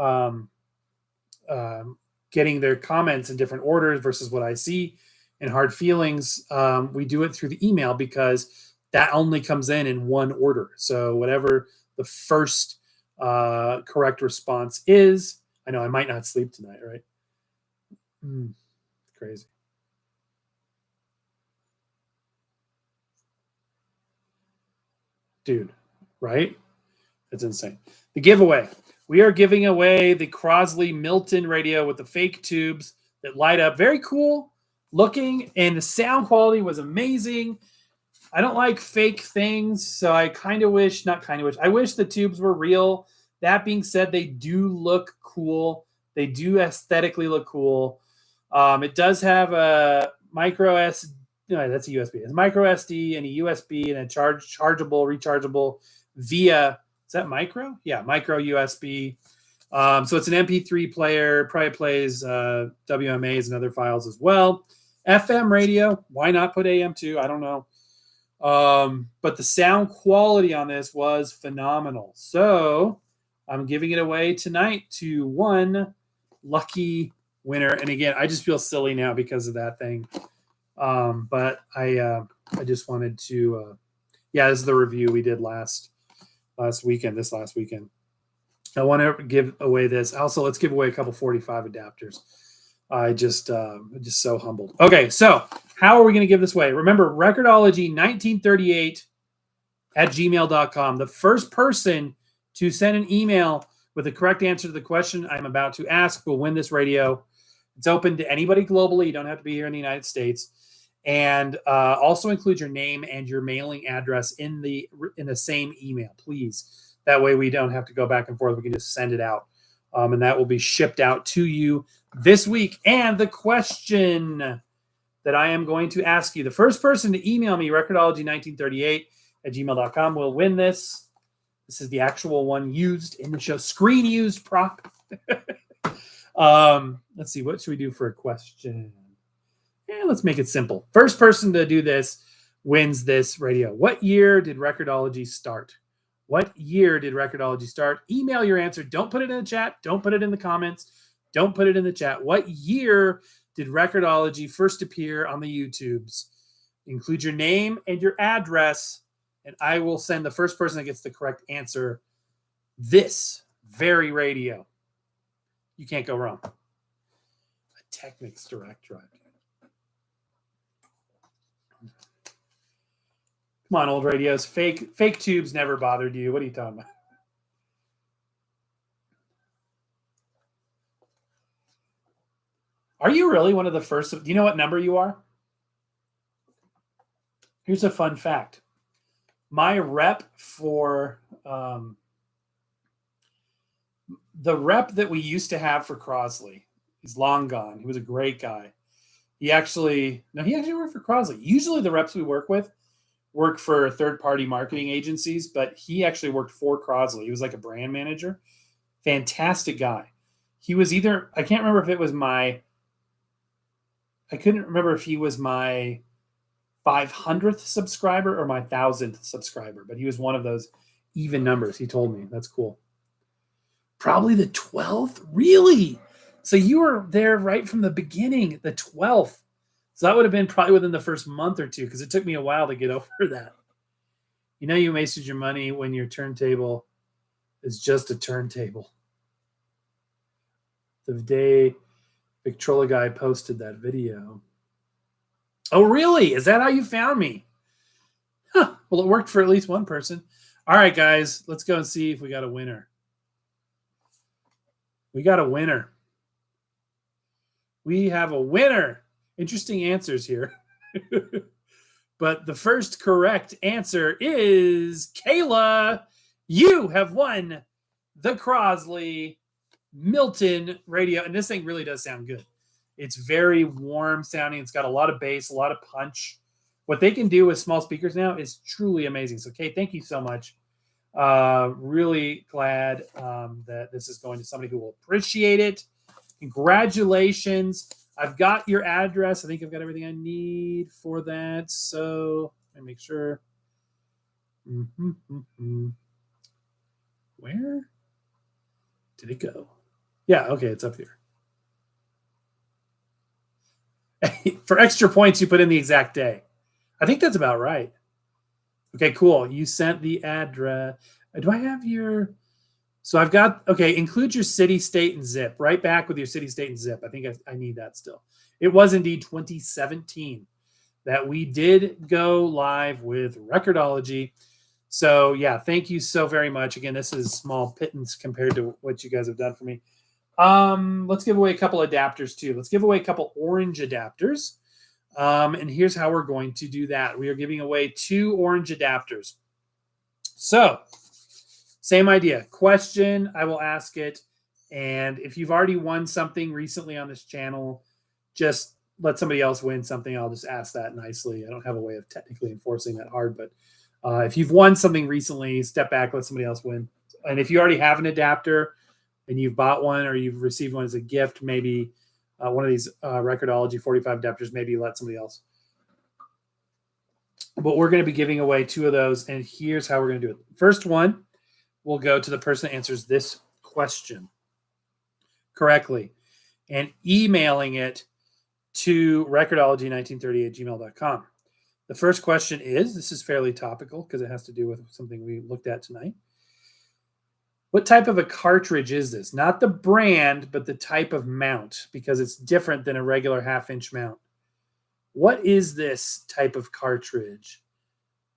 getting their comments in different orders versus what I see and hard feelings, we do it through the email because that only comes in one order. So whatever the first correct response is, I know I might not sleep tonight, right? Crazy. Dude, right? That's insane. The giveaway. We are giving away the Crosley Milton radio with the fake tubes that light up. Very cool looking, and the sound quality was amazing. I don't like fake things, so I wish the tubes were real. That being said, they do look cool. They do aesthetically look cool. It does have a micro SD. No, that's a USB. It's micro SD and a USB and a chargeable, rechargeable via. Is that micro? Yeah, micro USB. So it's an MP3 player. Probably plays WMAs and other files as well. FM radio. Why not put AM too? I don't know. But the sound quality on this was phenomenal. So I'm giving it away tonight to one lucky winner. And again, I just feel silly now because of that thing. But I just wanted to, this is the review we did last weekend. I want to give away this. Also, let's give away a couple 45 adapters. I'm just so humbled. Okay, so how are we going to give this away? Remember, Record-ology1938@gmail.com. The first person to send an email with the correct answer to the question I'm about to ask will win this radio. It's open to anybody globally. You don't have to be here in the United States. And also include your name and your mailing address in the same email, please. That way we don't have to go back and forth. We can just send it out. And that will be shipped out to you this week. And the question that I am going to ask you, the first person to email me, Record-ology1938@gmail.com, will win this. This is the actual one used in the show. Screen used prop Let's see. What should we do for a question? Let's make it simple. First person to do this wins this radio. What year did Record-ology start? What year did Record-ology start? Email your answer. Don't put it in the chat. Don't put it in the comments. Don't put it in the chat. What year did Record-ology first appear on the YouTubes? Include your name and your address, and I will send the first person that gets the correct answer this very radio. You can't go wrong. A Technics direct drive. Come on, old radios. Fake tubes never bothered you. What are you talking about? Are you really one of the first? Do you know what number you are? Here's a fun fact. My rep for the rep that we used to have for Crosley, he's long gone. He was a great guy. He actually worked for Crosley. Usually the reps we work with work for third-party marketing agencies, but he actually worked for Crosley. He was like a brand manager. Fantastic guy. He was either, I can't remember if it was I couldn't remember if he was my 500th subscriber or my 1,000th subscriber, but he was one of those even numbers. He told me. That's cool. Probably the 12th? Really? So you were there right from the beginning, the 12th. So that would have been probably within the first month or two, because it took me a while to get over that. You know you wasted your money when your turntable is just a turntable. The day Victrola guy posted that video. Oh, really? Is that how you found me? Huh. Well, it worked for at least one person. All right, guys, let's go and see if we got a winner. We got a winner. We have a winner. Interesting answers here. But the first correct answer is Kayla. You have won the Crosley Milton radio. And this thing really does sound good. It's very warm sounding. It's got a lot of bass, a lot of punch. What they can do with small speakers now is truly amazing. So, Kay, thank you so much. Really glad that this is going to somebody who will appreciate it. Congratulations. I've got your address. I think I've got everything I need for that. So let me make sure. Where did it go? Yeah, okay, it's up here. For extra points, you put in the exact day. I think that's about right. Okay, cool. You sent the address. Do I have your... So I've got, okay, include your city, state, and zip. Right back with your city, state, and zip. I think I need that still. It was indeed 2017 that we did go live with Record-ology. So, yeah, thank you so very much. Again, this is small pittance compared to what you guys have done for me. Let's give away a couple adapters, too. Let's give away a couple orange adapters. And here's how we're going to do that. We are giving away 2 orange adapters. So, same idea. Question, I will ask it. And if you've already won something recently on this channel, just let somebody else win something. I'll just ask that nicely. I don't have a way of technically enforcing that hard, but if you've won something recently, step back, let somebody else win. And if you already have an adapter and you've bought one or you've received one as a gift, maybe one of these Record-ology 45 adapters, maybe let somebody else. But we're going to be giving away 2 of those, and here's how we're going to do it. First one will go to the person that answers this question correctly and emailing it to recordology1938@gmail.com. The first question is, this is fairly topical because it has to do with something we looked at tonight. What type of a cartridge is this? Not the brand, but the type of mount, because it's different than a regular 1/2-inch mount. What is this type of cartridge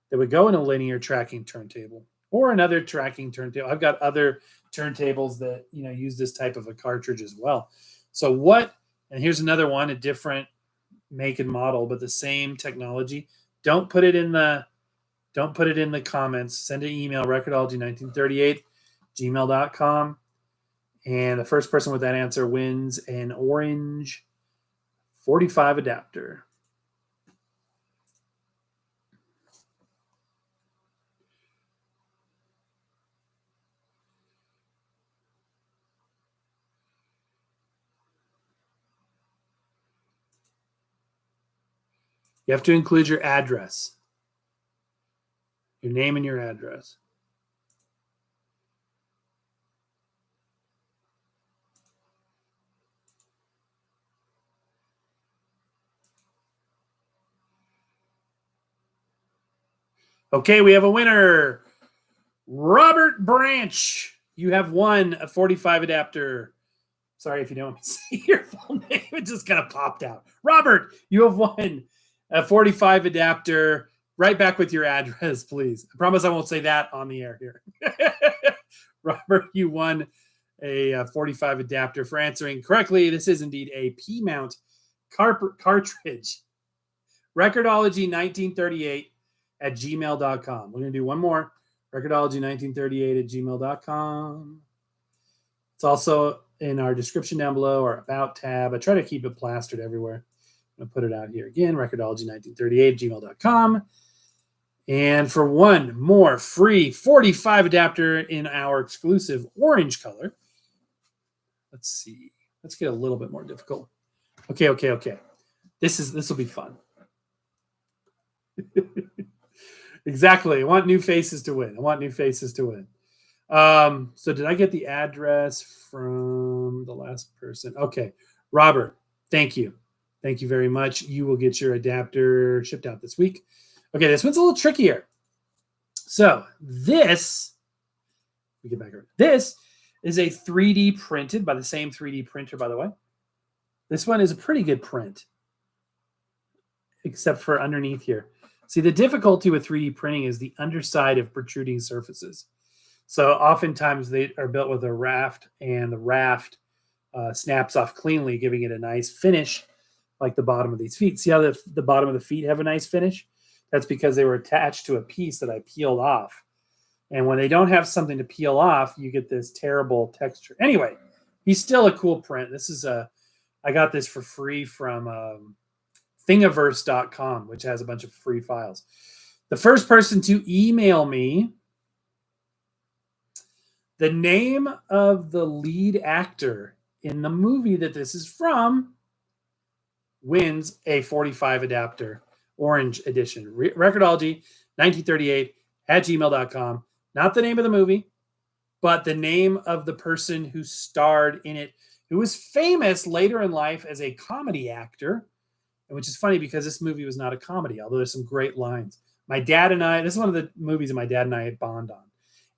that would go in a linear tracking turntable or another tracking turntable? I've got other turntables that use this type of a cartridge as well. So what? And here's another one, a different make and model, but the same technology. Don't put it in the comments. Send an email, recordology1938@gmail.com. And the first person with that answer wins an orange 45 adapter. You have to include your address, your name and your address. Okay, we have a winner. Robert Branch. You have won a 45 adapter. Sorry if you don't want to see your full name. It just kind of popped out. Robert, you have won a 45 adapter. Right back with your address, please. I promise I won't say that on the air here. Robert, you won a 45 adapter for answering correctly. This is indeed a P-mount cartridge. Record-ology 1938 at gmail.com. We're going to do one more. Record-ology 1938 at gmail.com. It's also in our description down below, our About tab. I try to keep it plastered everywhere. I'm going to put it out here again, Record-ology 1938 at gmail.com. And for one more free 45 adapter in our exclusive orange color. Let's see. Let's get a little bit more difficult. Okay. This will be fun. Exactly. I want new faces to win. So did I get the address from the last person? Okay. Robert, thank you. Thank you very much. You will get your adapter shipped out this week. Okay, this one's a little trickier. So this is a 3D printed by the same 3D printer, by the way. This one is a pretty good print, except for underneath here. See, the difficulty with 3D printing is the underside of protruding surfaces. So oftentimes they are built with a raft, and the raft snaps off cleanly, giving it a nice finish, like the bottom of these feet. See how the bottom of the feet have a nice finish? That's because they were attached to a piece that I peeled off. And when they don't have something to peel off, you get this terrible texture. Anyway, he's still a cool print. I got this for free from thingiverse.com, which has a bunch of free files. The first person to email me the name of the lead actor in the movie that this is from wins a 45 adapter, orange edition. Record-ology 1938 at gmail.com. Not the name of the movie, but the name of the person who starred in it, who was famous later in life as a comedy actor, which is funny because this movie was not a comedy, although there's some great lines. My dad and I, this is one of the movies that my dad and I had bond on.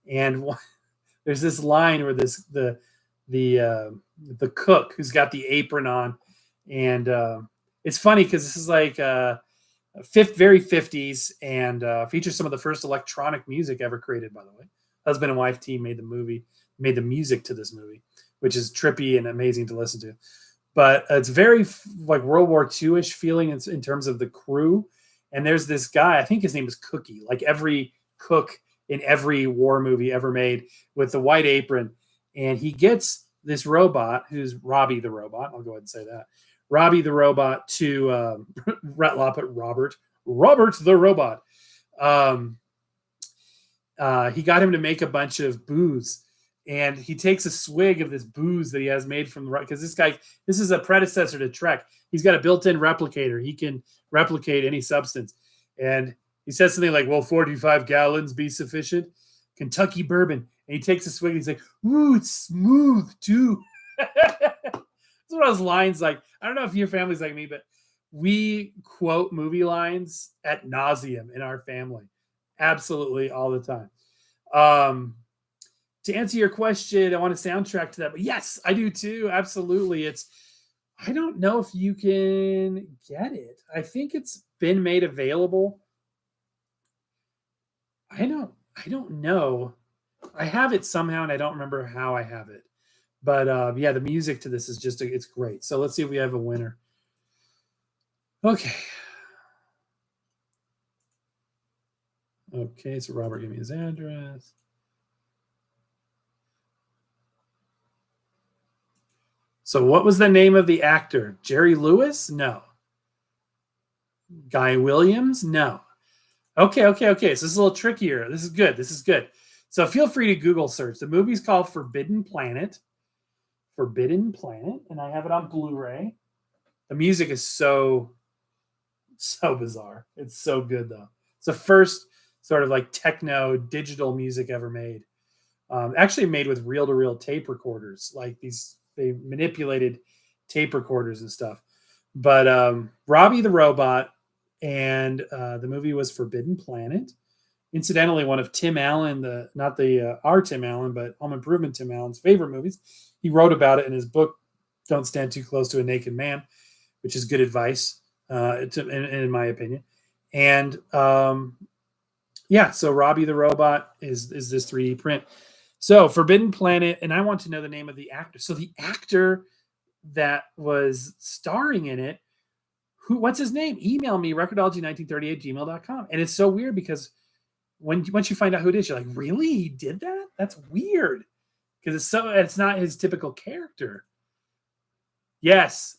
And there's this line where the cook who's got the apron on, and it's funny because this is like very 50s, and features some of the first electronic music ever created, by the way. Husband and wife team made the music to this movie, which is trippy and amazing to listen to. But it's very like World War II-ish feeling in terms of the crew. And there's this guy, I think his name is Cookie, like every cook in every war movie ever made, with the white apron. And he gets this robot, who's Robbie the robot. I'll go ahead and say that. Robbie the robot to Robert the robot. He got him to make a bunch of booze, and he takes a swig of this booze that he has made from the, because this is a predecessor to Trek. He's got a built-in replicator. He can replicate any substance. And he says something like, will 45 gallons be sufficient? Kentucky bourbon. And he takes a swig and he's like, ooh, it's smooth too. That's one of those lines, like, I don't know if your family's like me, but we quote movie lines ad nauseum in our family. Absolutely all the time. To answer your question, I want a soundtrack to that. But yes, I do too. Absolutely. I don't know if you can get it. I think it's been made available. I don't know. I have it somehow, and I don't remember how I have it. But yeah, the music to this is just, it's great. So let's see if we have a winner. Okay. Okay, so Robert gave me his address. So what was the name of the actor? Jerry Lewis? No. Guy Williams? No. Okay. So this is a little trickier. This is good. So feel free to Google search. The movie's called Forbidden Planet. And I have it on Blu-ray. The music is so So bizarre. It's so good though. It's the first sort of like techno digital music ever made. Actually made with reel-to-reel tape recorders. Like they manipulated tape recorders and stuff. But Robbie the Robot, and the movie was Forbidden Planet. Incidentally, one of Tim Allen, not our Tim Allen, but Home Improvement Tim Allen's favorite movies. He wrote about it in his book, Don't Stand Too Close to a Naked Man, which is good advice, in my opinion. And yeah, so Robbie the Robot is this 3D print. So Forbidden Planet, and I want to know the name of the actor. So the actor that was starring in it, what's his name? Email me, recordology1930@gmail.com. And it's so weird because once you find out who it is, you're like, really? He did that? That's weird. Because it's not his typical character. Yes.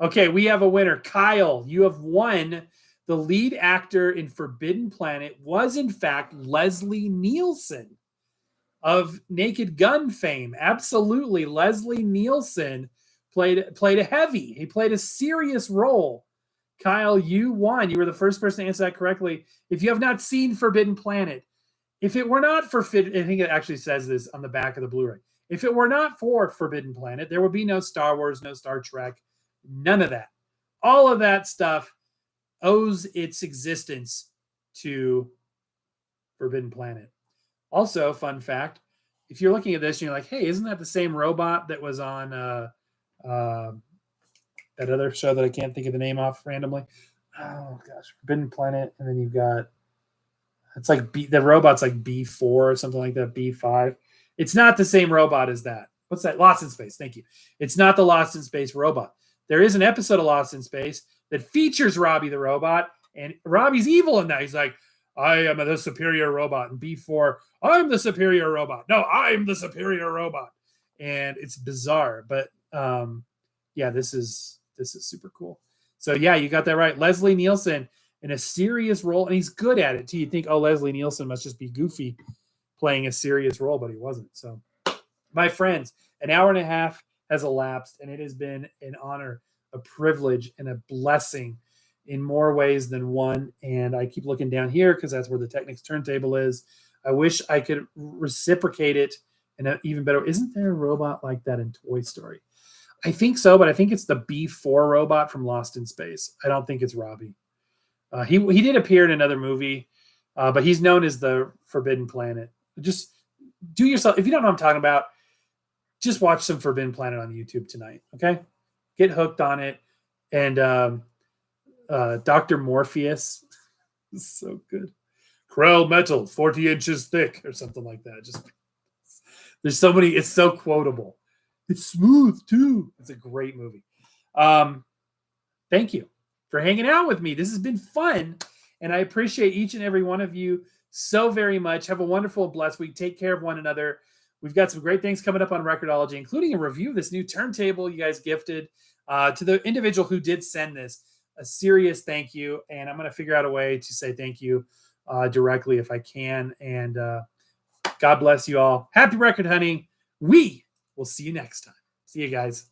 Okay, we have a winner. Kyle, you have won. The lead actor in Forbidden Planet was, in fact, Leslie Nielsen of Naked Gun fame. Absolutely. Leslie Nielsen played a heavy. He played a serious role. Kyle, you won. You were the first person to answer that correctly. If you have not seen Forbidden Planet, if it were not for, I think it actually says this on the back of the Blu-ray. If it were not for Forbidden Planet, there would be no Star Wars, no Star Trek, none of that. All of that stuff owes its existence to Forbidden Planet. Also, fun fact, if you're looking at this and you're like, hey, isn't that the same robot that was on that other show that I can't think of the name off randomly? Oh, gosh, Forbidden Planet. And then you've got, it's like the robot's like B4 or something like that, B5. It's not the same robot as that. What's that? Lost in Space. Thank you. It's not the Lost in Space robot. There is an episode of Lost in Space that features Robbie the Robot, and Robbie's evil in that. He's like, I am the superior robot. And B4, I'm the superior robot. No, I'm the superior robot. And it's bizarre. But yeah, this is super cool. So yeah, you got that right. Leslie Nielsen in a serious role, and he's good at it too. You think, oh, Leslie Nielsen must just be goofy playing a serious role, but he wasn't. So my friends, an hour and a half has elapsed, and it has been an honor, a privilege, and a blessing in more ways than one. And I keep looking down here because that's where the Technics turntable is. I wish I could reciprocate it in an even better. Isn't there a robot like that in Toy Story? I think so, but I think it's the B4 robot from Lost in Space. I don't think it's Robbie. He did appear in another movie, but he's known as the Forbidden Planet. Just do yourself, if you don't know what I'm talking about, just watch some Forbidden Planet on YouTube tonight, okay? Get hooked on it. And Dr. Morpheus is so good. Krell metal, 40 inches thick, or something like that. Just there's so many, it's so quotable. It's smooth too. It's a great movie. Thank you for hanging out with me. This has been fun, and I appreciate each and every one of you so very much. Have a wonderful, blessed week. Take care of one another. We've got some great things coming up on Record-ology, including a review of this new turntable you guys gifted. To the individual who did send this, a serious thank you, and I'm going to figure out a way to say thank you directly if I can. And God bless you all. Happy record hunting. We will see you next time. See you guys.